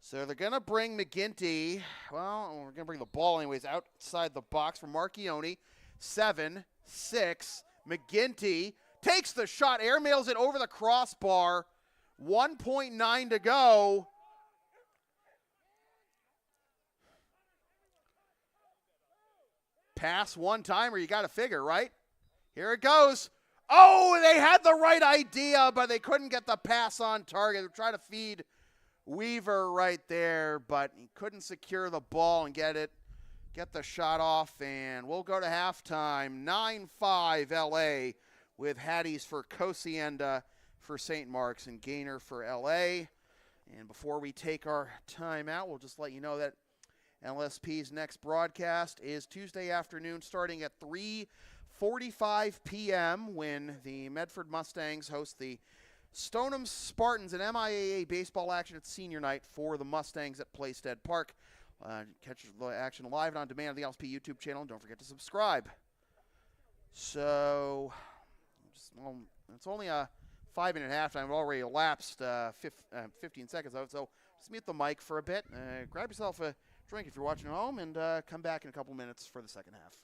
So they're going to bring McGinty. Well, we're going to bring the ball anyways outside the box for Marchione. 7-6. McGinty takes the shot, airmails it over the crossbar. 1.9 to go. Pass one-timer, you got to figure, right? Here it goes. Oh, they had the right idea, but they couldn't get the pass on target. They're trying to feed Weaver right there, but he couldn't secure the ball and get the shot off, and we'll go to halftime. 9-5 LA with Hatties for Kosienda for St. Mark's and Gaynor for LA. And before we take our time out, we'll just let you know that LSP's next broadcast is Tuesday afternoon starting at 3:45 p.m. when the Medford Mustangs host the Stoneham Spartans in MIAA baseball action at senior night for the Mustangs at Playstead Park. Catch the action live and on demand on the LSP YouTube channel, and don't forget to subscribe. So, it's only a 5-minute halftime. We've already elapsed 15 seconds of it, so just mute the mic for a bit. Grab yourself a drink if you're watching at home, and come back in a couple minutes for the second half.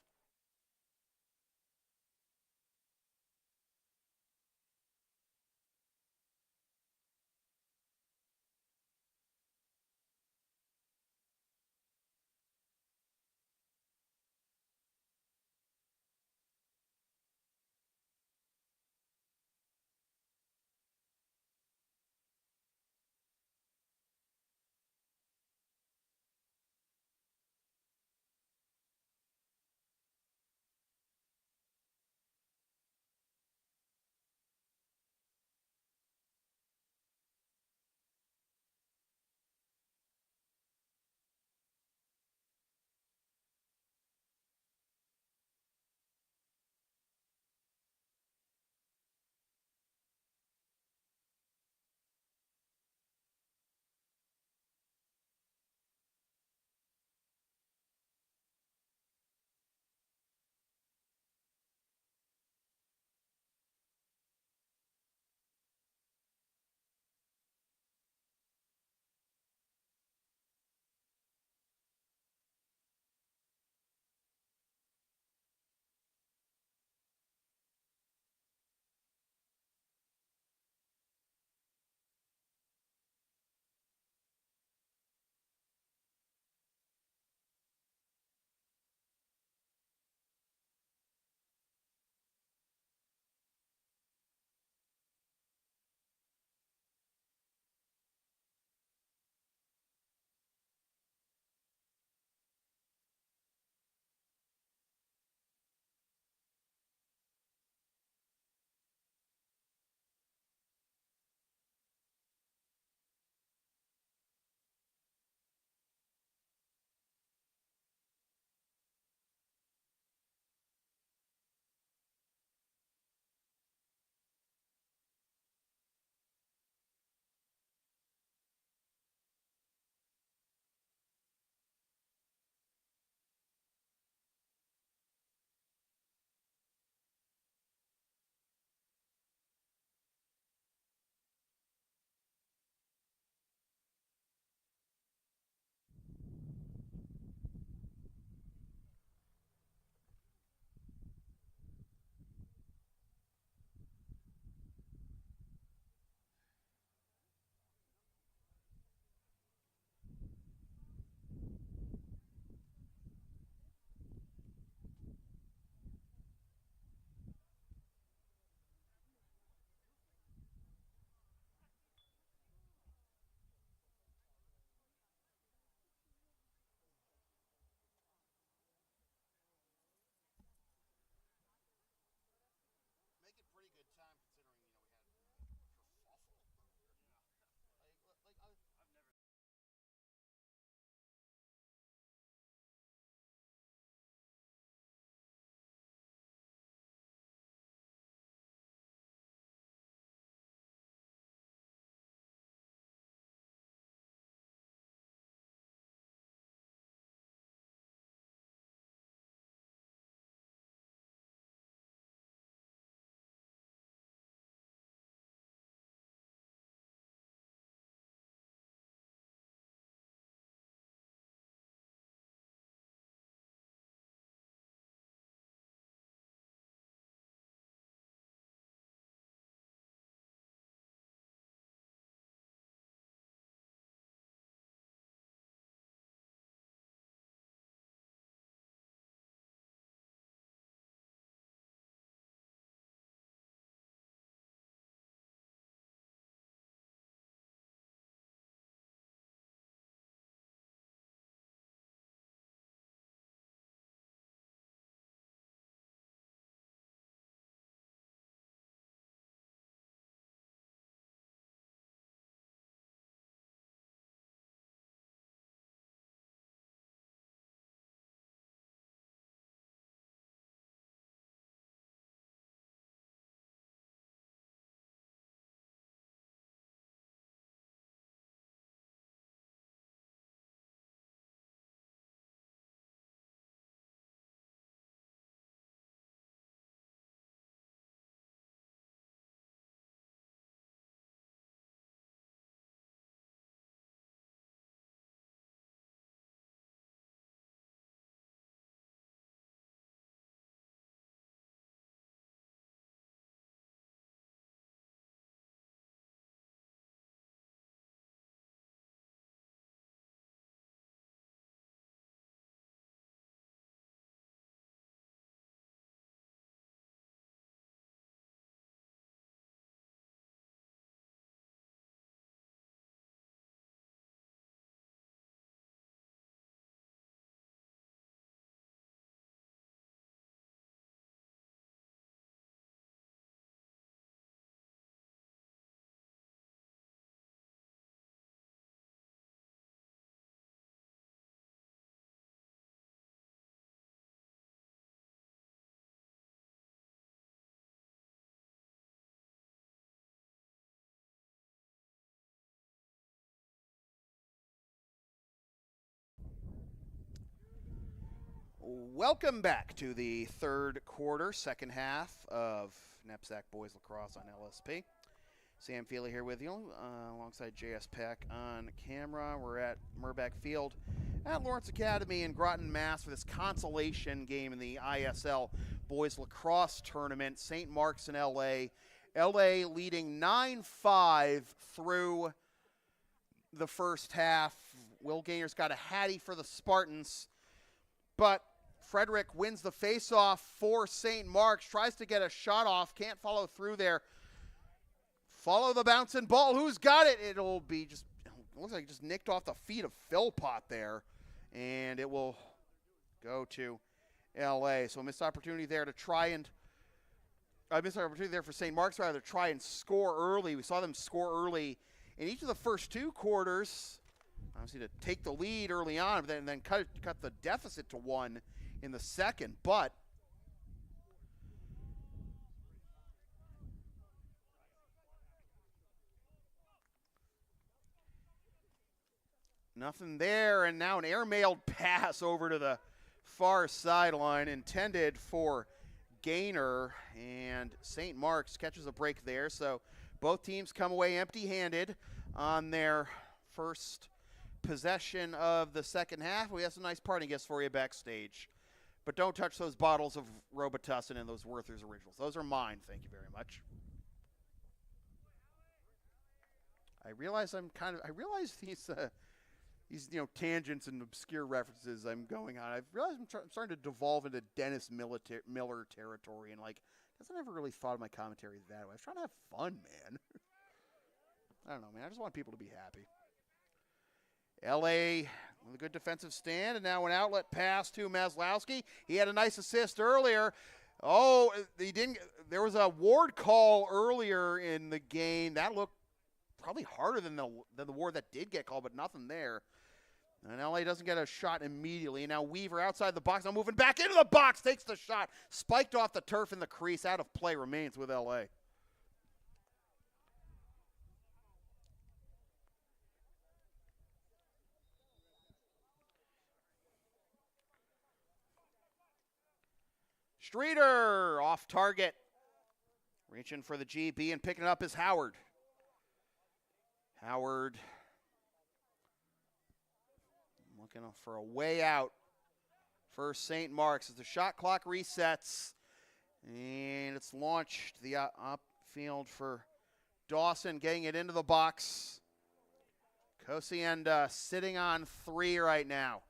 Welcome back to the third quarter, second half of NEPSAC Boys Lacrosse on LSP. Sam Feely here with you, alongside JS Peck on camera. We're at Murbeck Field at Lawrence Academy in Groton, Mass. for this consolation game in the ISL Boys Lacrosse Tournament. St. Mark's in LA. LA leading 9-5 through the first half. Will Gaynor's got a hattie for the Spartans, but Frederick wins the faceoff for St. Mark's, tries to get a shot off, can't follow through there. Follow the bouncing ball. Who's got it? It'll be just, it looks like it just nicked off the feet of Philpott there, and it will go to LA. So a missed opportunity there to try and, missed opportunity there for St. Mark's rather to try and score early. We saw them score early in each of the first two quarters, obviously to take the lead early on, but then cut the deficit to 1 in the second. But nothing there, and now an air-mailed pass over to the far sideline intended for Gaynor, and St. Mark's catches a break there. So both teams come away empty-handed on their first possession of the second half. We have some nice parting gifts for you backstage. But don't touch those bottles of Robitussin and those Werther's Originals. Those are mine, thank you very much. I realize these tangents and obscure references I'm going on. I've realized I'm starting to devolve into Dennis Miller territory, and I never really thought of my commentary that way. I was trying to have fun, man. I don't know, man. I just want people to be happy. LA with a good defensive stand, and now an outlet pass to Maslowski. He had a nice assist earlier. Oh, he didn't. There was a ward call earlier in the game. That looked probably harder than the ward that did get called, but nothing there. And LA doesn't get a shot immediately. Now Weaver outside the box, now moving back into the box, takes the shot. Spiked off the turf in the crease, out of play, remains with LA. Streeter off target. Reaching for the GB and picking it up is Howard. Howard looking for a way out for St. Mark's as the shot clock resets. And it's launched the upfield for Dawson, getting it into the box. Kosienda sitting on 3 right now.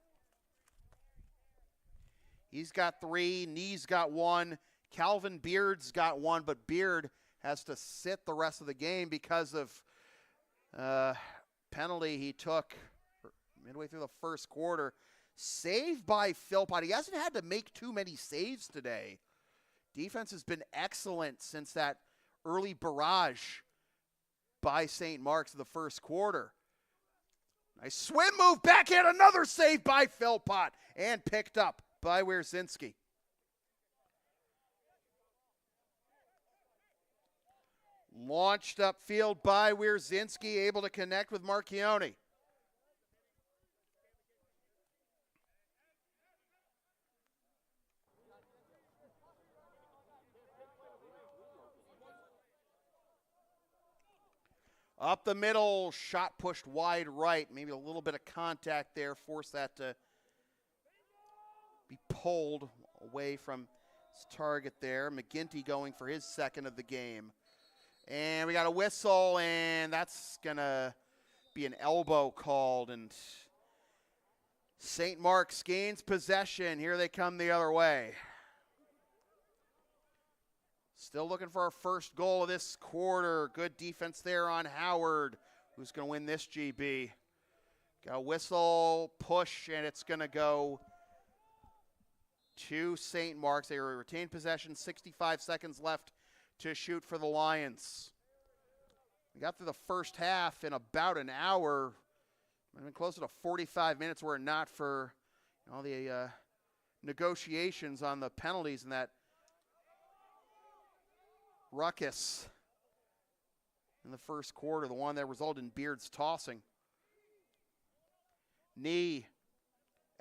He's got 3, Knee's got 1, Calvin Beard's got 1, but Beard has to sit the rest of the game because of penalty he took midway through the first quarter. Saved by Philpott. He hasn't had to make too many saves today. Defense has been excellent since that early barrage by St. Mark's in the first quarter. Nice swim move, backhand, another save by Philpott, and picked up by Wierzinski. Launched upfield by Wierzinski, able to connect with Marchione. Up the middle, shot pushed wide right. Maybe a little bit of contact there, forced that to be pulled away from his target there. McGinty going for his second of the game. And we got a whistle, and that's going to be an elbow called. And St. Mark's gains possession. Here they come the other way. Still looking for our first goal of this quarter. Good defense there on Howard, who's going to win this GB. Got a whistle, push, and it's going to go to St. Mark's. They retain possession, 65 seconds left to shoot for the Lions. We got through the first half in about an hour. I've been closer to 45 minutes were it not for all the negotiations on the penalties and that ruckus in the first quarter, the one that resulted in Beard's tossing. Knee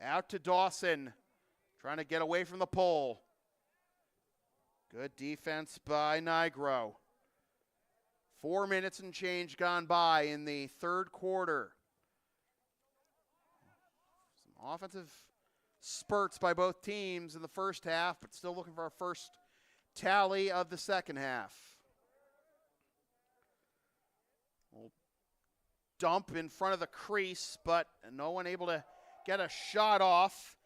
out to Dawson. trying to get away from the pole. Good defense by Nigro. 4 minutes and change gone by in the third quarter. Some offensive spurts by both teams in the first half, but still looking for our first tally of the second half. We'll dump in front of the crease, but no one able to get a shot off.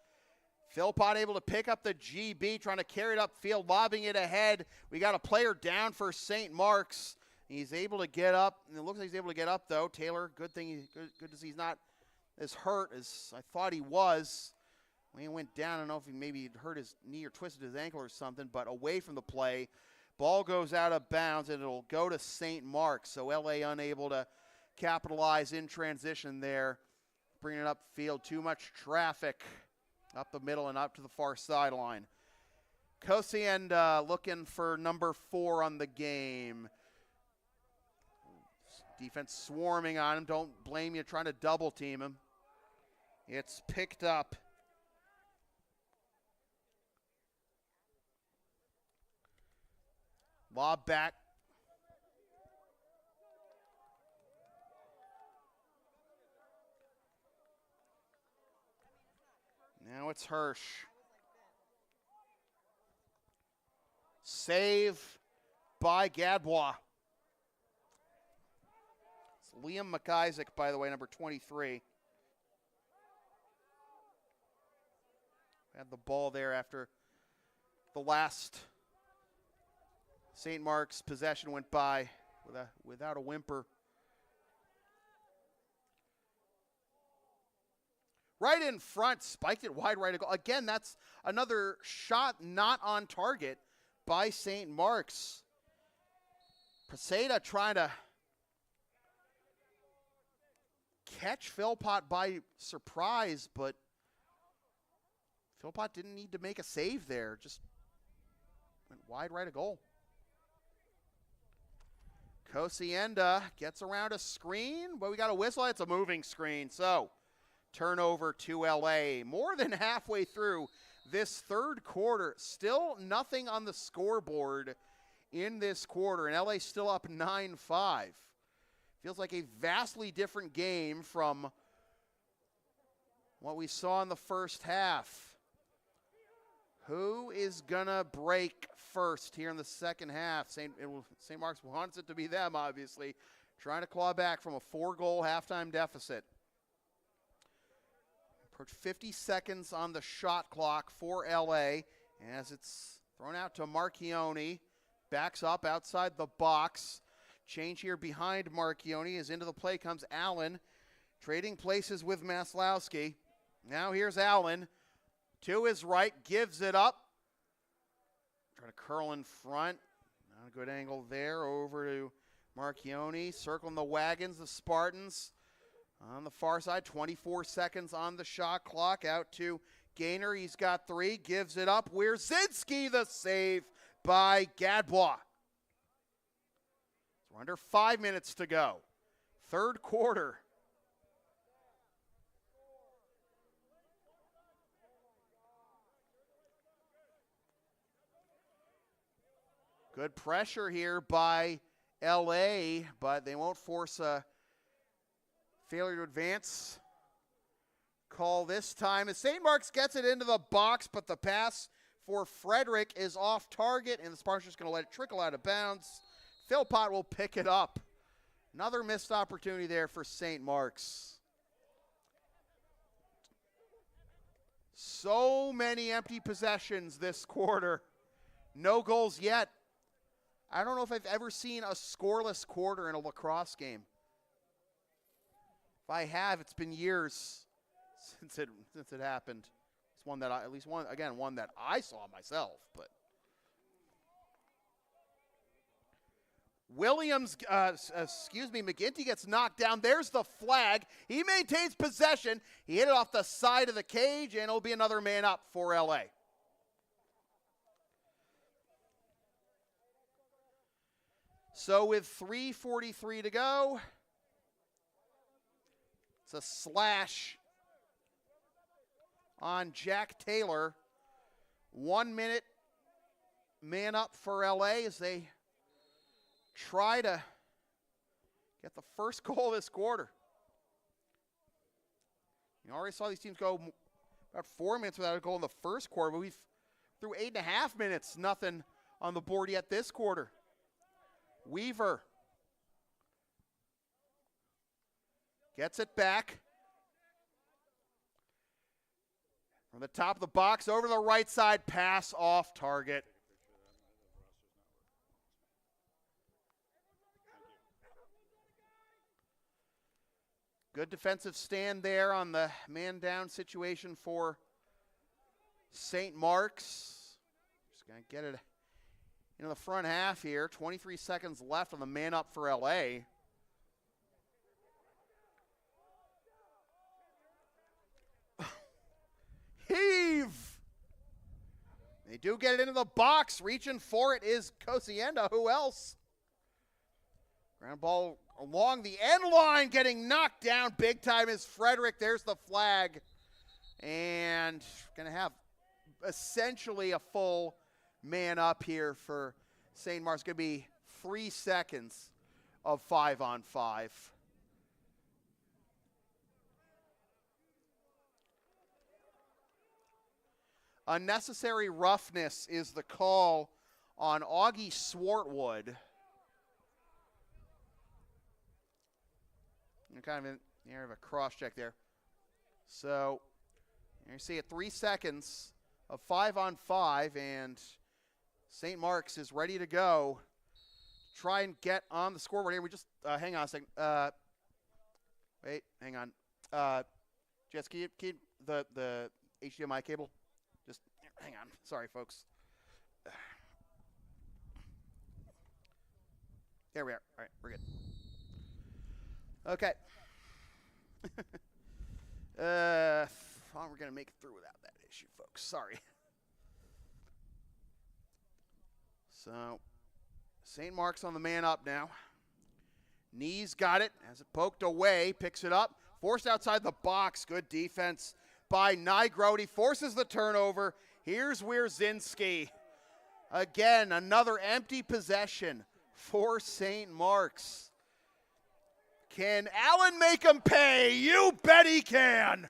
Philpott able to pick up the GB, trying to carry it upfield, lobbing it ahead. We got a player down for St. Mark's. He's able to get up, and it looks like he's able to get up, though. Taylor, good to see he's not as hurt as I thought he was. When he went down, I don't know if he maybe hurt his knee or twisted his ankle or something, but away from the play. Ball goes out of bounds, and it'll go to St. Mark's. So LA unable to capitalize in transition there. Bringing it upfield, too much traffic up the middle and up to the far sideline. Kosienda looking for number 4 on the game. Defense swarming on him. Don't blame you trying to double team him. It's picked up. Lob back. Now it's Hirsch. Save by Gadbois. It's Liam McIsaac, by the way, number 23. Had the ball there after the last St. Mark's possession went by without a whimper. Right in front, spiked it wide right. Again, that's another shot not on target by St. Mark's. Preseda trying to catch Philpott by surprise, but Philpott didn't need to make a save there. Just went wide right of goal. Kosienda gets around a screen, but we got a whistle. It's a moving screen, so turnover to LA. More than halfway through this third quarter. Still nothing on the scoreboard in this quarter, and LA still up 9-5. Feels like a vastly different game from what we saw in the first half. Who is going to break first here in the second half? St. Mark's wants it to be them, obviously, trying to claw back from a 4-goal halftime deficit. Approach 50 seconds on the shot clock for LA as it's thrown out to Marchione. Backs up outside the box. Change here behind Marchione as into the play comes Allen. Trading places with Maslowski. Now here's Allen. To his right, gives it up. Trying to curl in front. Not a good angle there. Over to Marchione. Circling the wagons, the Spartans. On the far side, 24 seconds on the shot clock. Out to Gaynor. He's got 3. Gives it up. Wierzinski, the save by Gadbois. We're under 5 minutes to go. Third quarter. Good pressure here by LA, but they won't force a failure to advance call this time. As St. Mark's gets it into the box, but the pass for Frederick is off target, and the Spartans are just going to let it trickle out of bounds. Philpott will pick it up. Another missed opportunity there for St. Mark's. So many empty possessions this quarter. No goals yet. I don't know if I've ever seen a scoreless quarter in a lacrosse game. If I have, it's been years since it happened. It's one that one that I saw myself, but McGinty gets knocked down. There's the flag. He maintains possession. He hit it off the side of the cage, and it'll be another man up for LA. So with 3:43 to go, it's a slash on Jack Taylor. 1 minute man up for LA as they try to get the first goal of this quarter. You already saw these teams go about 4 minutes without a goal in the first quarter, but we've through 8.5 minutes, nothing on the board yet this quarter. Weaver gets it back. From the top of the box, over to the right side, pass off target. Good defensive stand there on the man down situation for St. Mark's. Just going to get it into the front half here. 23 seconds left on the man up for LA. Heave! They do get it into the box. Reaching for it is Cosienda. Who else? Ground ball along the end line, getting knocked down big time is Frederick. There's the flag. And going to have essentially a full man up here for St. Mark's. Going to be 3 seconds of 5-on-5. Unnecessary roughness is the call on Augie Swartwood. Kind of in the area of a cross check there. So you see it 3 seconds of 5-on-5, and St. Mark's is ready to go. Try and get on the scoreboard here. We just hang on a second. Wait, hang on. Jess, can you the HDMI cable? Just hang on. Sorry, folks. There we are. All right, we're good. Okay. We're going to make it through without that issue, folks. Sorry. So, St. Mark's on the man up now. Knees got it. Has it poked away. Picks it up. Forced outside the box. Good defense by Nygro. He forces the turnover. Here's Wierzinski. Again, another empty possession for St. Mark's. Can Allen make him pay? You bet he can.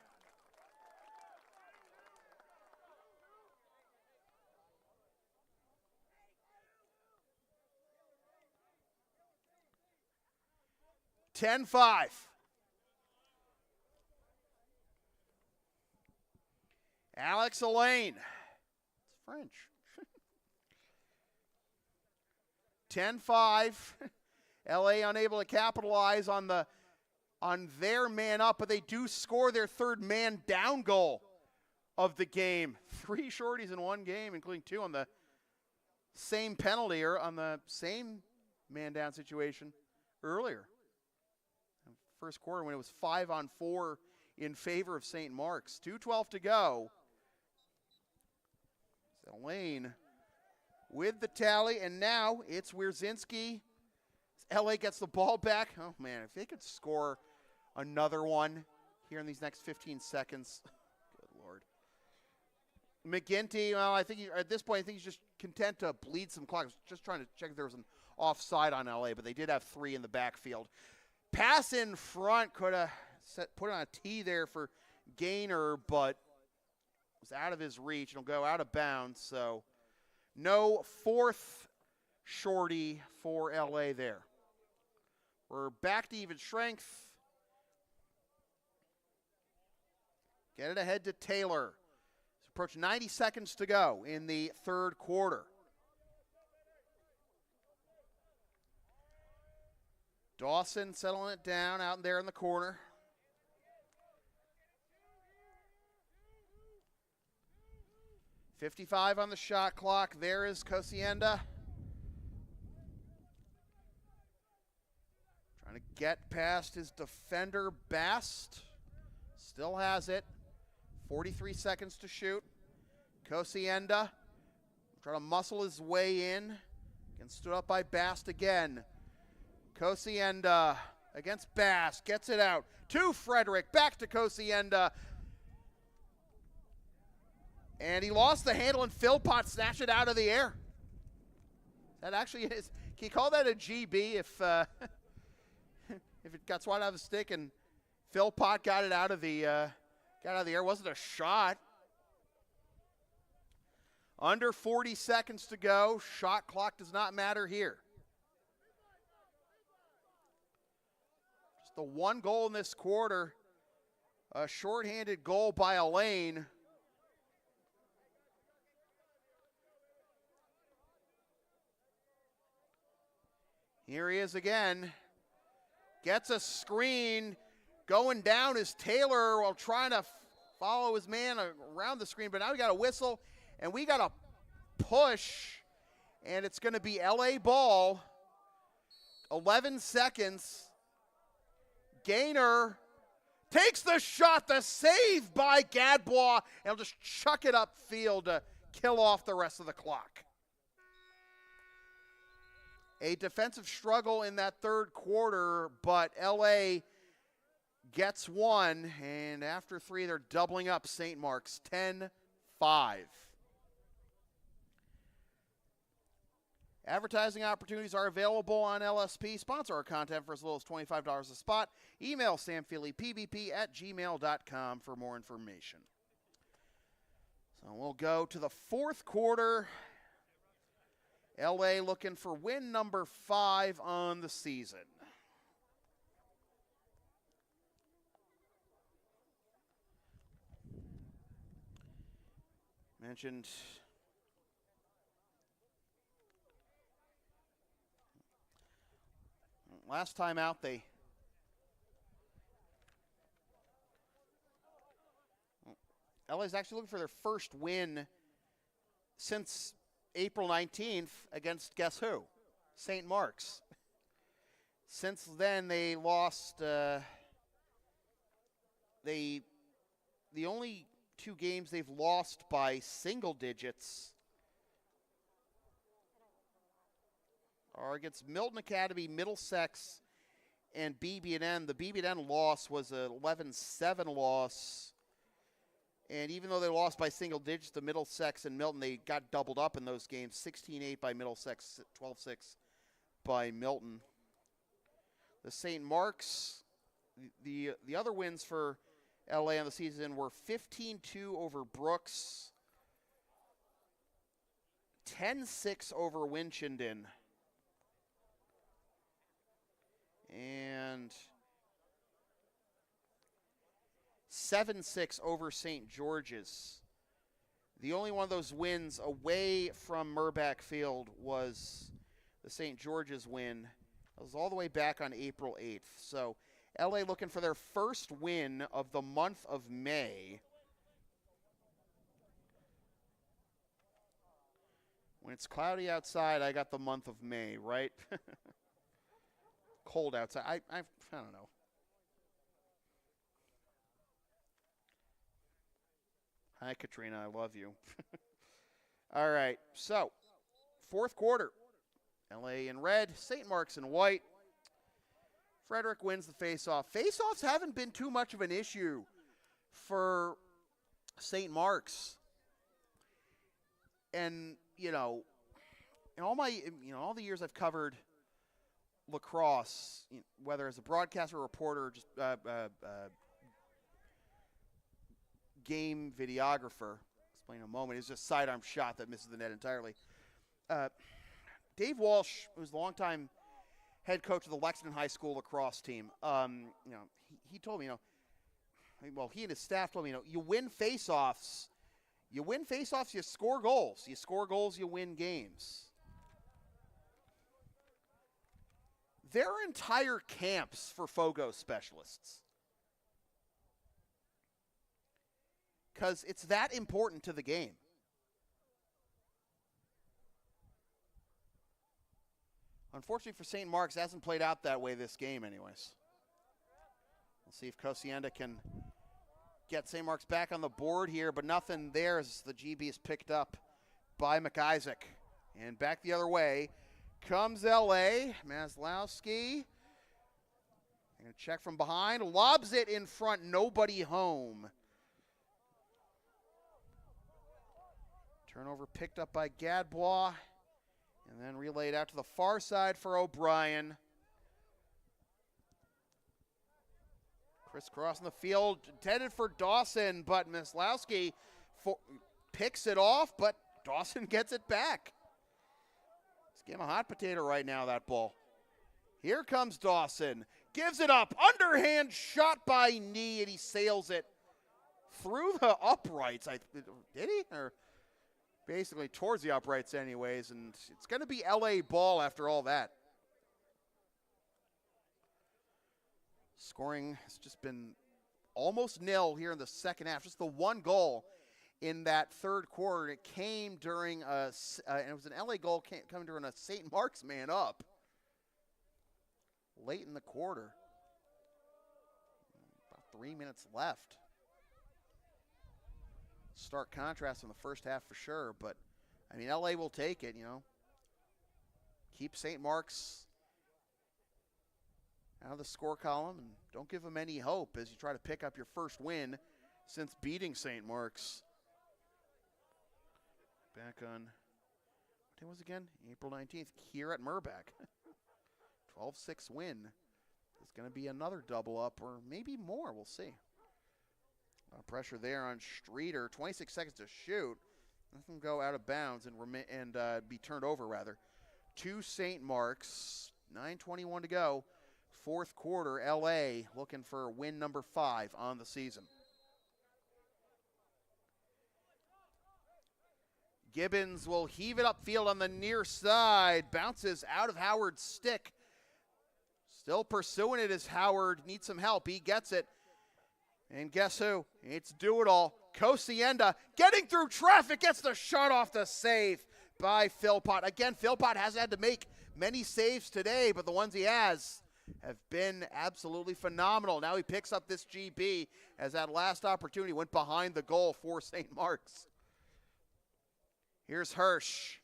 (10-5). Alex Elaine. It's French. 10-5. LA unable to capitalize on their man up, but they do score their third man down goal of the game. 3 shorties in one game, including 2 on the same penalty or on the same man down situation earlier. First quarter when it was 5-on-4 in favor of St. Mark's. 2:12 to go. Elaine with the tally, and now it's Wierzinski. LA gets the ball back. Oh, man, if they could score another one here in these next 15 seconds. Good Lord. McGinty, well, I think at this point, I think he's just content to bleed some clock. I was just trying to check if there was an offside on LA, but they did have 3 in the backfield. Pass in front, could have put on a tee there for Gaynor, but it was out of his reach. It'll go out of bounds, so no 4th shorty for LA there. We're back to even strength. Get it ahead to Taylor. It's approaching 90 seconds to go in the third quarter. Dawson settling it down out there in the corner. .55 on the shot clock. There is Cosienda. Trying to get past his defender, Bast. Still has it. 43 seconds to shoot. Cosienda trying to muscle his way in. And stood up by Bast again. Cosienda against Bast. Gets it out to Frederick. Back to Cosienda. And he lost the handle, and Philpott snatched it out of the air. That actually is, can you call that a GB if if it got swatted out of the stick and Philpott got it out of the air? It wasn't a shot. Under 40 seconds to go. Shot clock does not matter here. Just the one goal in this quarter. A shorthanded goal by Elaine. Here he is again. Gets a screen. Going down is Taylor while trying to follow his man around the screen. But now we got a whistle, and we got a push. And it's going to be LA ball. 11 seconds. Gaynor takes the shot. The save by Gadbois. And he'll just chuck it upfield to kill off the rest of the clock. A defensive struggle in that third quarter, but LA gets one, and after three, they're doubling up St. Mark's, 10-5. Advertising opportunities are available on LSP. Sponsor our content for as little as $25 a spot. Email samfeelypbp@gmail.com for more information. So we'll go to the fourth quarter. LA looking for win number 5 on the season. Mentioned last time out LA's actually looking for their first win since April 19th against guess who? St. Mark's. Since then, they lost the only 2 games they've lost by single digits are against Milton Academy, Middlesex, and BB&N. The BB&N loss was an 11-7 loss. And even though they lost by single digits to Middlesex and Milton, they got doubled up in those games. 16-8 by Middlesex, 12-6 by Milton. The St. Mark's, the other wins for LA on the season were 15-2 over Brooks, 10-6 over Winchendon, and 7-6 over St. George's. The only one of those wins away from Murbach Field was the St. George's win. It was all the way back on April 8th. So LA looking for their first win of the month of May. When it's cloudy outside, I got the month of May, right? Cold outside. I don't know. Hi, Katrina. I love you. All right. So, fourth quarter. LA in red, St. Mark's in white. Frederick wins the faceoff. Faceoffs haven't been too much of an issue for St. Mark's. And, in all the years I've covered lacrosse, whether as a broadcaster or reporter, just game videographer, explain in a moment, is just a sidearm shot that misses the net entirely. Dave Walsh, who's the longtime head coach of the Lexington High School lacrosse team, he told me, he and his staff told me, you win face-offs. You win face-offs, you score goals. You score goals, you win games. There are entire camps for FOGO specialists. Because it's that important to the game. Unfortunately for St. Mark's, it hasn't played out that way this game anyways. We'll see if Kosienda can get St. Mark's back on the board here, but nothing there as the GB is picked up by McIsaac. And back the other way comes LA. Maslowski. Going to check from behind. Lobs it in front. Nobody home. Turnover picked up by Gadbois, and then relayed out to the far side for O'Brien. Crisscrossing the field, intended for Dawson, but Myslowski picks it off, but Dawson gets it back. It's getting a hot potato right now, that ball. Here comes Dawson, gives it up, underhand shot by knee, and he sails it through the uprights. Did he? Or basically towards the uprights anyways, and it's going to be LA ball after all that. Scoring has just been almost nil here in the second half. Just the one goal in that third quarter. It came during and it was an LA goal coming during a St. Mark's man up late in the quarter. About 3 minutes left. Stark contrast in the first half for sure, but I mean, LA will take it, you know. Keep St. Mark's out of the score column and don't give them any hope as you try to pick up your first win since beating St. Mark's. Back on, what day was it again? April 19th, here at Murbach. 12-6 win. It's going to be another double up or maybe more, we'll see. Pressure there on Streeter, 26 seconds to shoot. Let them go out of bounds and be turned over, rather. To St. Mark's, 9:21 to go. Fourth quarter, LA looking for win number 5 on the season. Gibbons will heave it upfield on the near side. Bounces out of Howard's stick. Still pursuing it as Howard needs some help. He gets it. And guess who? It's do-it-all. Cosienda getting through traffic, gets the shot off the save by Philpott. Again, Philpott hasn't had to make many saves today, but the ones he has have been absolutely phenomenal. Now he picks up this GB as that last opportunity went behind the goal for St. Mark's. Here's Hirsch.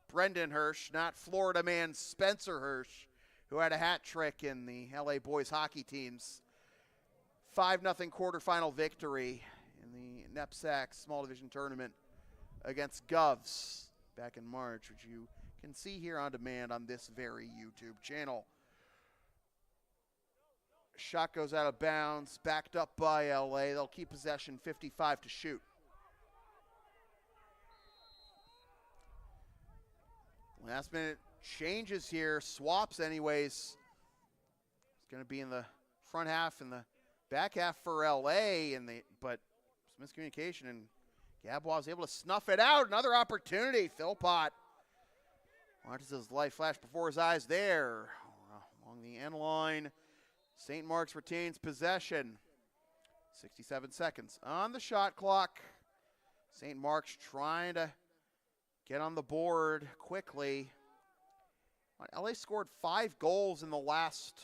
Brendan Hirsch, not Florida man Spencer Hirsch, who had a hat trick in the LA boys hockey team's 5-0 quarterfinal victory in the NEPSAC small division tournament against Govs back in March, which you can see here on demand on this very YouTube channel. Shot goes out of bounds, backed up by LA. They'll keep possession, 55 to shoot. Last minute changes here, swaps anyways. It's going to be in the front half and the back half for LA, but some miscommunication, and Gadbois was able to snuff it out. Another opportunity. Philpott watches his life flash before his eyes there. Along the end line, St. Mark's retains possession. 67 seconds on the shot clock. St. Mark's trying to get on the board quickly. LA scored 5 goals in the last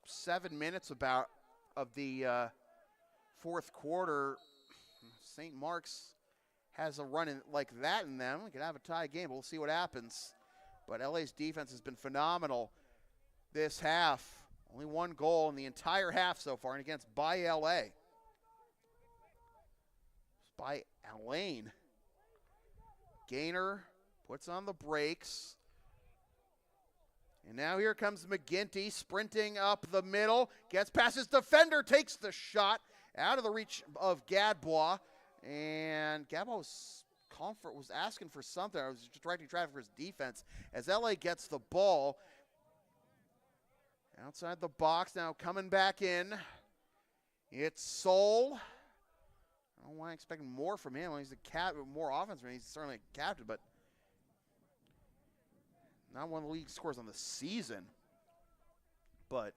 7 minutes of the fourth quarter. St. Mark's has a run like that in them. We could have a tie game, but we'll see what happens. But LA's defense has been phenomenal this half. Only 1 goal in the entire half so far, and against by LA. It's by Alain. Gainer puts on the brakes. And now here comes McGinty sprinting up the middle. Gets past his defender, takes the shot out of the reach of Gadbois. And Gadbois was asking for something. I was just directing traffic for his defense. As LA gets the ball outside the box, now coming back in. It's Soul. I don't know why I'm expecting more from him. He's a captain, more offense from him. He's certainly a captain, but not one of the league scores on the season. But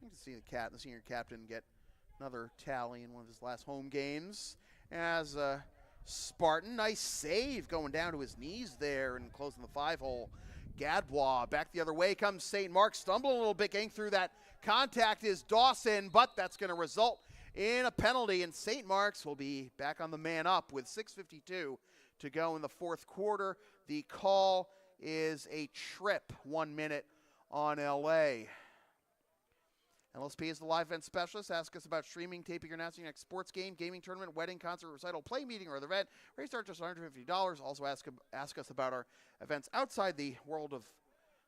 you can see the senior captain, get another tally in one of his last home games as Spartan. Nice save going down to his knees there and closing the 5-hole. Gadbois back the other way comes St. Mark's, stumbling a little bit, getting through that contact is Dawson, but that's going to result in a penalty, and St. Mark's will be back on the man up with 6:52 to go in the fourth quarter. The call is a trip, 1 minute on LA. LSP is the live event specialist. Ask us about streaming, taping, or announcing your next sports game, gaming tournament, wedding, concert, recital, play meeting, or other event. Rates start just $150. Also ask us about our events outside the world of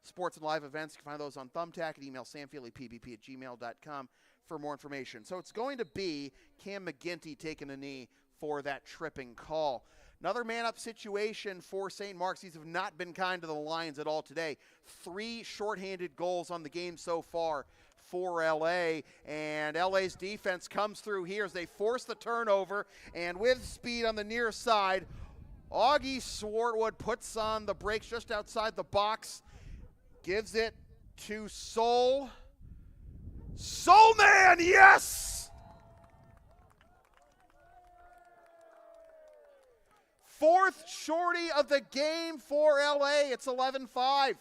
sports and live events. You can find those on Thumbtack and email samfeelypbp@gmail.com for more information. So it's going to be Cam McGinty taking a knee for that tripping call. Another man-up situation for St. Mark's. These have not been kind to the Lions at all today. 3 shorthanded goals on the game so far for LA, and LA's defense comes through here as they force the turnover, and with speed on the near side, Augie Swartwood puts on the brakes just outside the box, gives it to Soul. Soul Man, yes! 4th shorty of the game for LA. It's 11-5.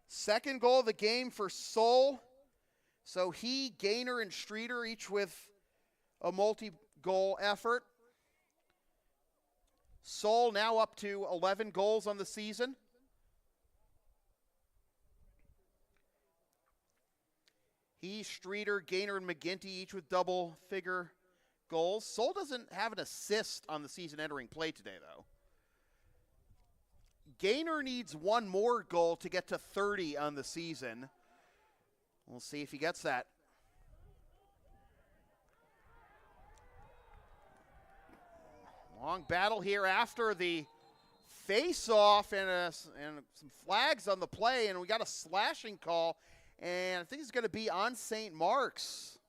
Second goal of the game for Soul. So he, Gaynor, and Streeter each with a multi-goal effort. Soul now up to 11 goals on the season. He, Streeter, Gaynor, and McGinty each with double-figure goals. Soul doesn't have an assist on the season entering play today, though. Gaynor needs 1 more goal to get to 30 on the season. We'll see if he gets that. Long battle here after the face-off and some flags on the play, and we got a slashing call, and I think it's going to be on St. Mark's.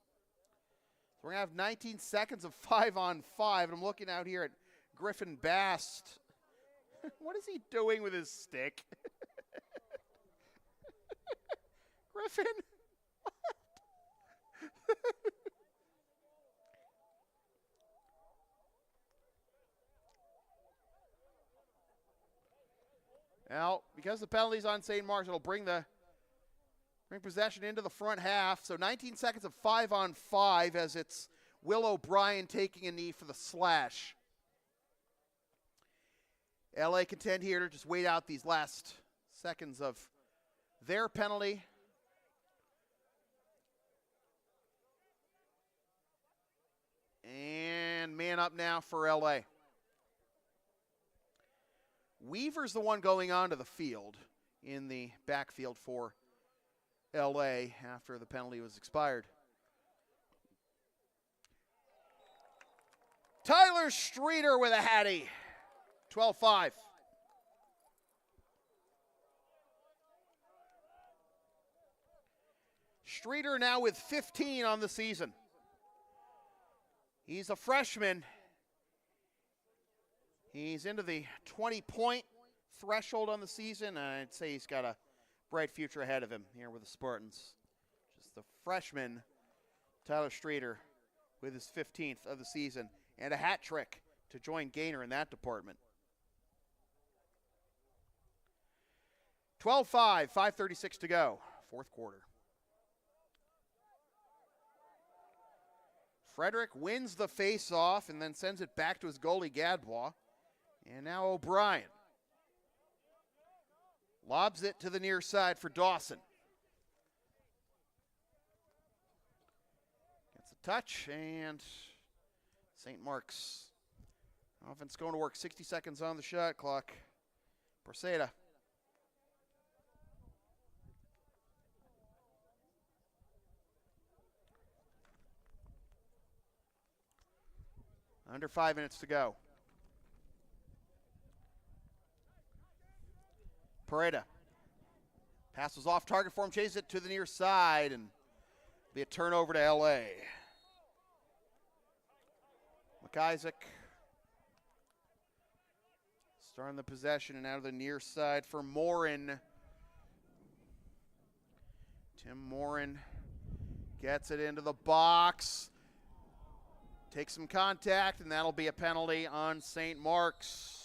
So we're going to have 19 seconds of 5-on-5, and I'm looking out here at Griffin Bast. What is he doing with his stick? Griffin? What? Now, because the penalty's on St. Mark's, it'll bring possession into the front half. So 19 seconds of 5-on-5 as it's Will O'Brien taking a knee for the slash. LA contend here to just wait out these last seconds of their penalty. And man up now for LA. Weaver's the one going onto the field in the backfield for LA after the penalty was expired. Tyler Streeter with a hattie. 12-5. Streeter now with 15 on the season. He's a freshman. He's into the 20-point threshold on the season. I'd say he's got a bright future ahead of him here with the Spartans. Just the freshman, Tyler Streeter, with his 15th of the season, and a hat trick to join Gaynor in that department. 12-5, 5:36 to go, 4th quarter. Frederick wins the face-off and then sends it back to his goalie, Gadbois. And now O'Brien lobs it to the near side for Dawson. Gets a touch, and St. Mark's offense going to work. 60 seconds on the shot clock. Perseda. Under 5 minutes to go. Pareda. Pass was off target for him, chases it to the near side, and be a turnover to LA. McIsaac starting the possession and out of the near side for Morin. Tim Morin gets it into the box. Takes some contact, and that'll be a penalty on St. Mark's.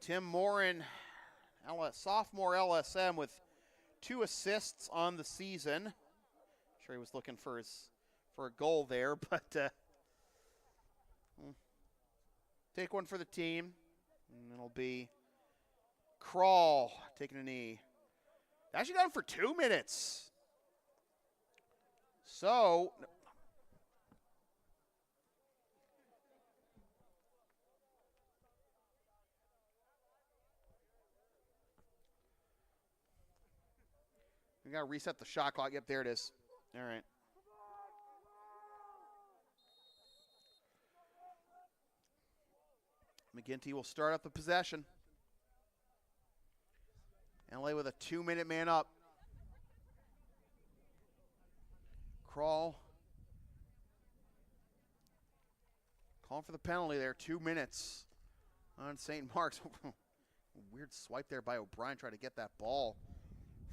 Tim Morin, sophomore LSM with 2 assists on the season. Sure he was looking for a goal there, but take one for the team, and it'll be Crawl taking a knee. Actually got him for 2 minutes. So we got to reset the shot clock. Yep, there it is. All right. McGinty will start up the possession. LA with a 2-minute man up. Crawl. Calling for the penalty there. 2 minutes on St. Mark's. Weird swipe there by O'Brien trying to get that ball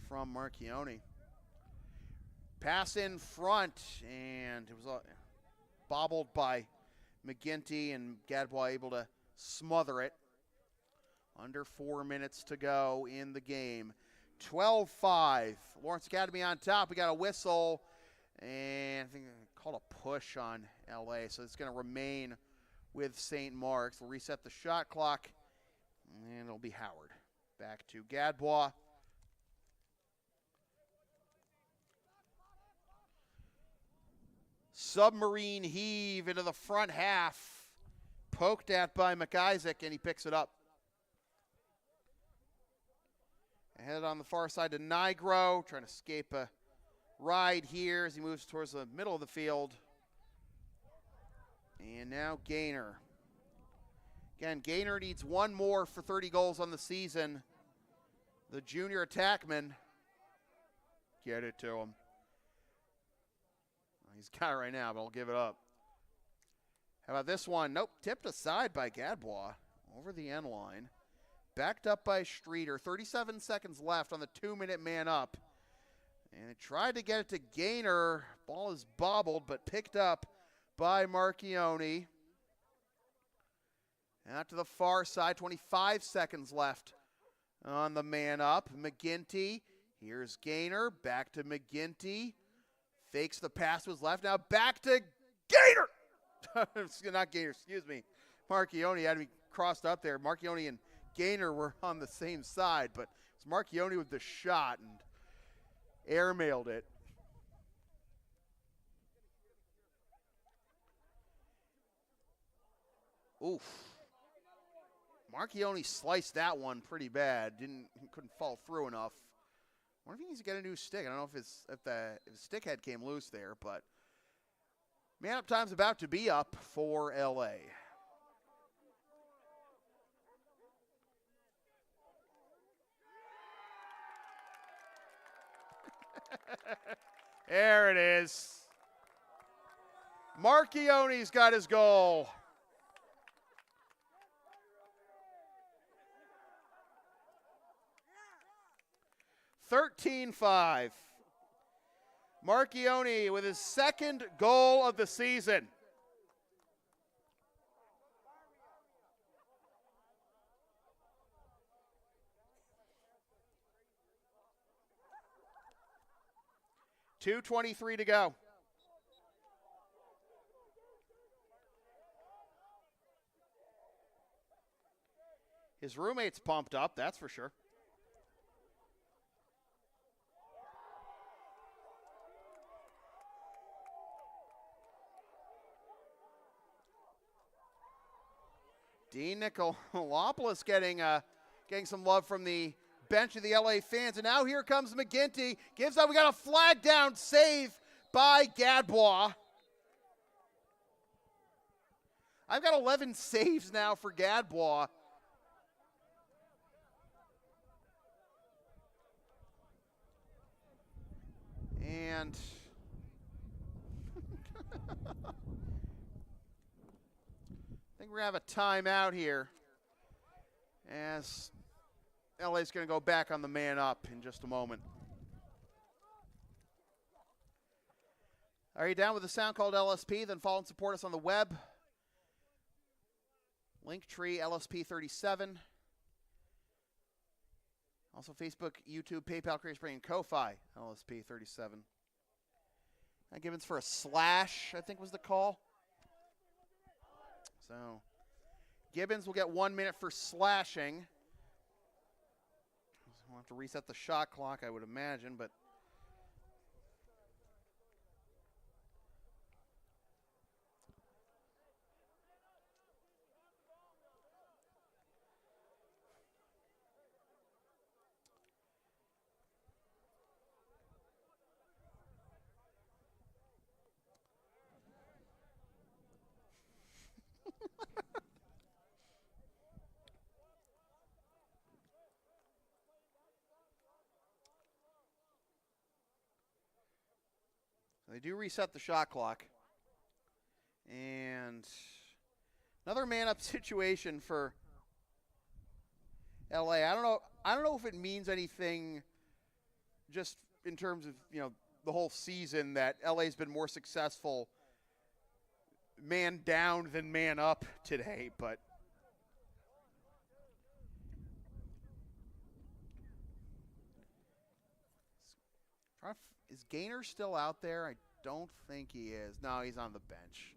from Marchione. Pass in front, and it was bobbled by McGinty, and Gadbois able to smother it. Under 4 minutes to go in the game. 12-5. Lawrence Academy on top. We got a whistle, and I think they called a push on LA, so it's going to remain with St. Mark's. We'll reset the shot clock, and it'll be Howard. Back to Gadbois. Submarine heave into the front half. Poked at by McIsaac, and he picks it up. Ahead on the far side to Nigro, trying to escape a ride here as he moves towards the middle of the field. And now Gaynor. Again, Gaynor needs one more for 30 goals on the season. The junior attackman. Get it to him. He's got it right now, but I'll give it up. How about this one? Nope, tipped aside by Gadbois over the end line. Backed up by Streeter. 37 seconds left on the 2-minute man up. And it tried to get it to Gaynor. Ball is bobbled, but picked up by Marchione. Out to the far side, 25 seconds left on the man up. McGinty, here's Gaynor, back to McGinty. Fakes the pass, was left, now back to Gaynor! Not Gaynor, excuse me. Marchione had to be crossed up there. Marchione and Gaynor were on the same side, but it's Marchione with the shot and airmailed it. Oof. Marchione sliced that one pretty bad. Couldn't fall through enough. I wonder if he needs to get a new stick. I don't know if his stick head came loose there, but man up time's about to be up for LA. There it is. Marchione's got his goal. $13-5. Marchione with his second goal of the season. $2:23 to go. His roommate's pumped up, that's for sure. Dean Nicolopoulos getting some love from the bench of the LA fans. And now here comes McGinty. Gives up. We got a flag down save by Gadbois. I've got 11 saves now for Gadbois. And I think we're going to have a timeout here as LA's going to go back on the man up in just a moment. Are you down with the sound called LSP? Then follow and support us on the web. Linktree LSP 37. Also Facebook, YouTube, PayPal, Creative Spring, and Ko-Fi, LSP 37. Gibbons for a slash, I think was the call. So Gibbons will get 1 minute for slashing. We'll have to reset the shot clock, I would imagine, but they do reset the shot clock. And another man-up situation for LA. I don't know if it means anything just in terms of, the whole season that LA's been more successful man down than man up today, but is Gaynor still out there? I don't think he is. No, he's on the bench.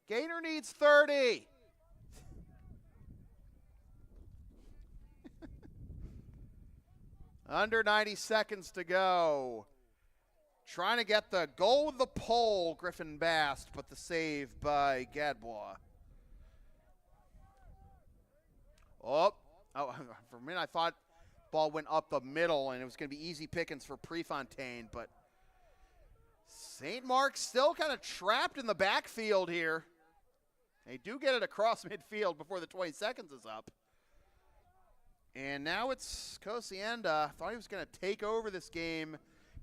Gaynor needs 30. Under 90 seconds to go. Trying to get the goal with the pole, Griffin Bast, but the save by Gadbois. Oh, for a minute I thought ball went up the middle and it was going to be easy pickings for Prefontaine, but St. Mark's still kind of trapped in the backfield here. They do get it across midfield before the 20 seconds is up. And now it's Cosienda. Thought he was going to take over this game,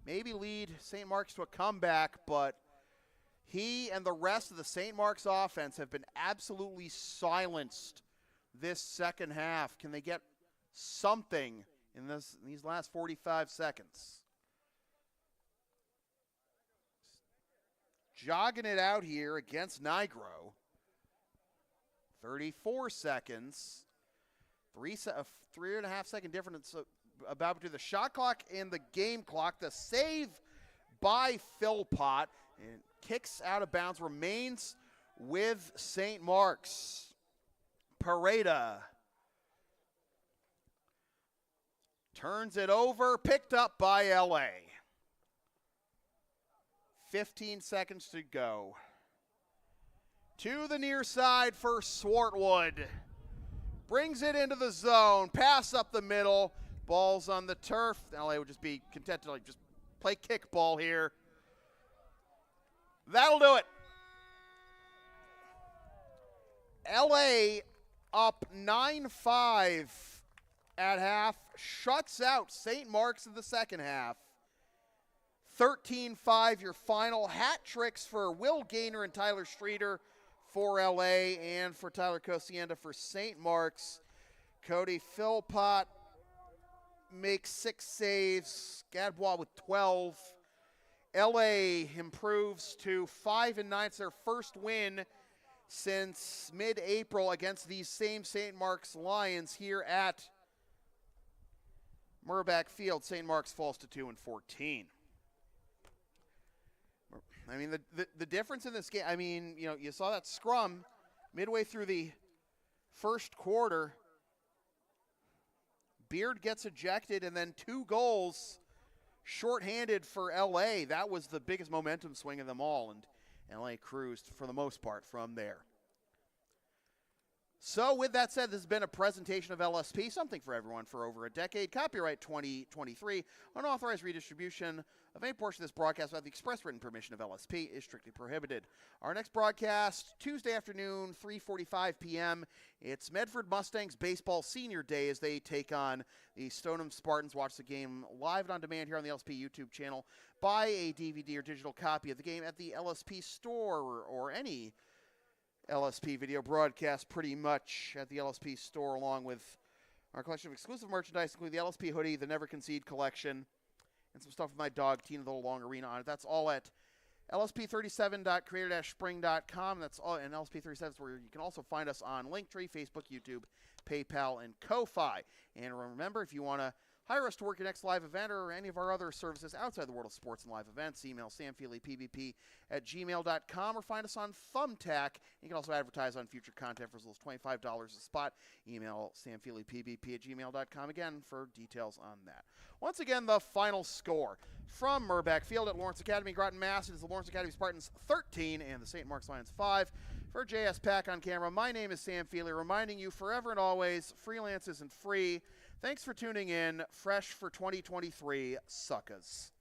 maybe lead St. Mark's to a comeback, but he and the rest of the St. Mark's offense have been absolutely silenced this second half. Can they get something in these last 45 seconds? Jogging it out here against Nigro. 34 seconds. 3.5 second difference about between the shot clock and the game clock. The save by Philpott and kicks out of bounds, remains with St. Mark's. Pareda turns it over, picked up by LA. 15 seconds to go. To the near side for Swartwood. Brings it into the zone, pass up the middle, ball's on the turf. LA would just be content to just play kickball here. That'll do it. LA up 9-5 at half, shuts out St. Mark's in the second half. 13-5 your final. Hat tricks for Will Gaynor and Tyler Streeter for LA, and for Tyler Cosienda for St. Mark's. Cody Philpott makes 6 saves. Gadbois with 12. LA improves to 5-9. It's their first win since mid-April against these same St. Mark's Lions here at Murbach Field. St. Mark's falls to 2-14. I mean, the difference in this game, I mean, you saw that scrum midway through the first quarter. Beard gets ejected, and then 2 goals shorthanded for LA. That was the biggest momentum swing of them all, and LA cruised for the most part from there. So with that said, this has been a presentation of LSP, something for everyone for over a decade. Copyright 2023. Unauthorized redistribution of any portion of this broadcast without the express written permission of LSP is strictly prohibited. Our next broadcast, Tuesday afternoon, 3:45 p.m. It's Medford Mustangs Baseball Senior Day as they take on the Stoneham Spartans. Watch the game live and on demand here on the LSP YouTube channel. Buy a DVD or digital copy of the game at the LSP store or any LSP video broadcast pretty much at the LSP store, along with our collection of exclusive merchandise, including the LSP hoodie, the Never Concede collection, and some stuff with my dog, Tina the Long Arena on it. That's all at lsp37.creator-spring.com. That's all, and LSP37 is where you can also find us on Linktree, Facebook, YouTube, PayPal, and Ko-Fi. And remember, if you want to hire us to work your next live event or any of our other services outside the world of sports and live events, email samfeelypvp@gmail.com or find us on Thumbtack. You can also advertise on future content for as little as $25 a spot. Email samfeelypvp@gmail.com again for details on that. Once again, the final score from Mirbeck Field at Lawrence Academy, Groton, Mass. It is the Lawrence Academy Spartans 13 and the St. Mark's Lions 5. For JS Pack on camera, my name is Sam Feely, reminding you forever and always, freelance isn't free. Thanks for tuning in. Fresh for 2023, suckers.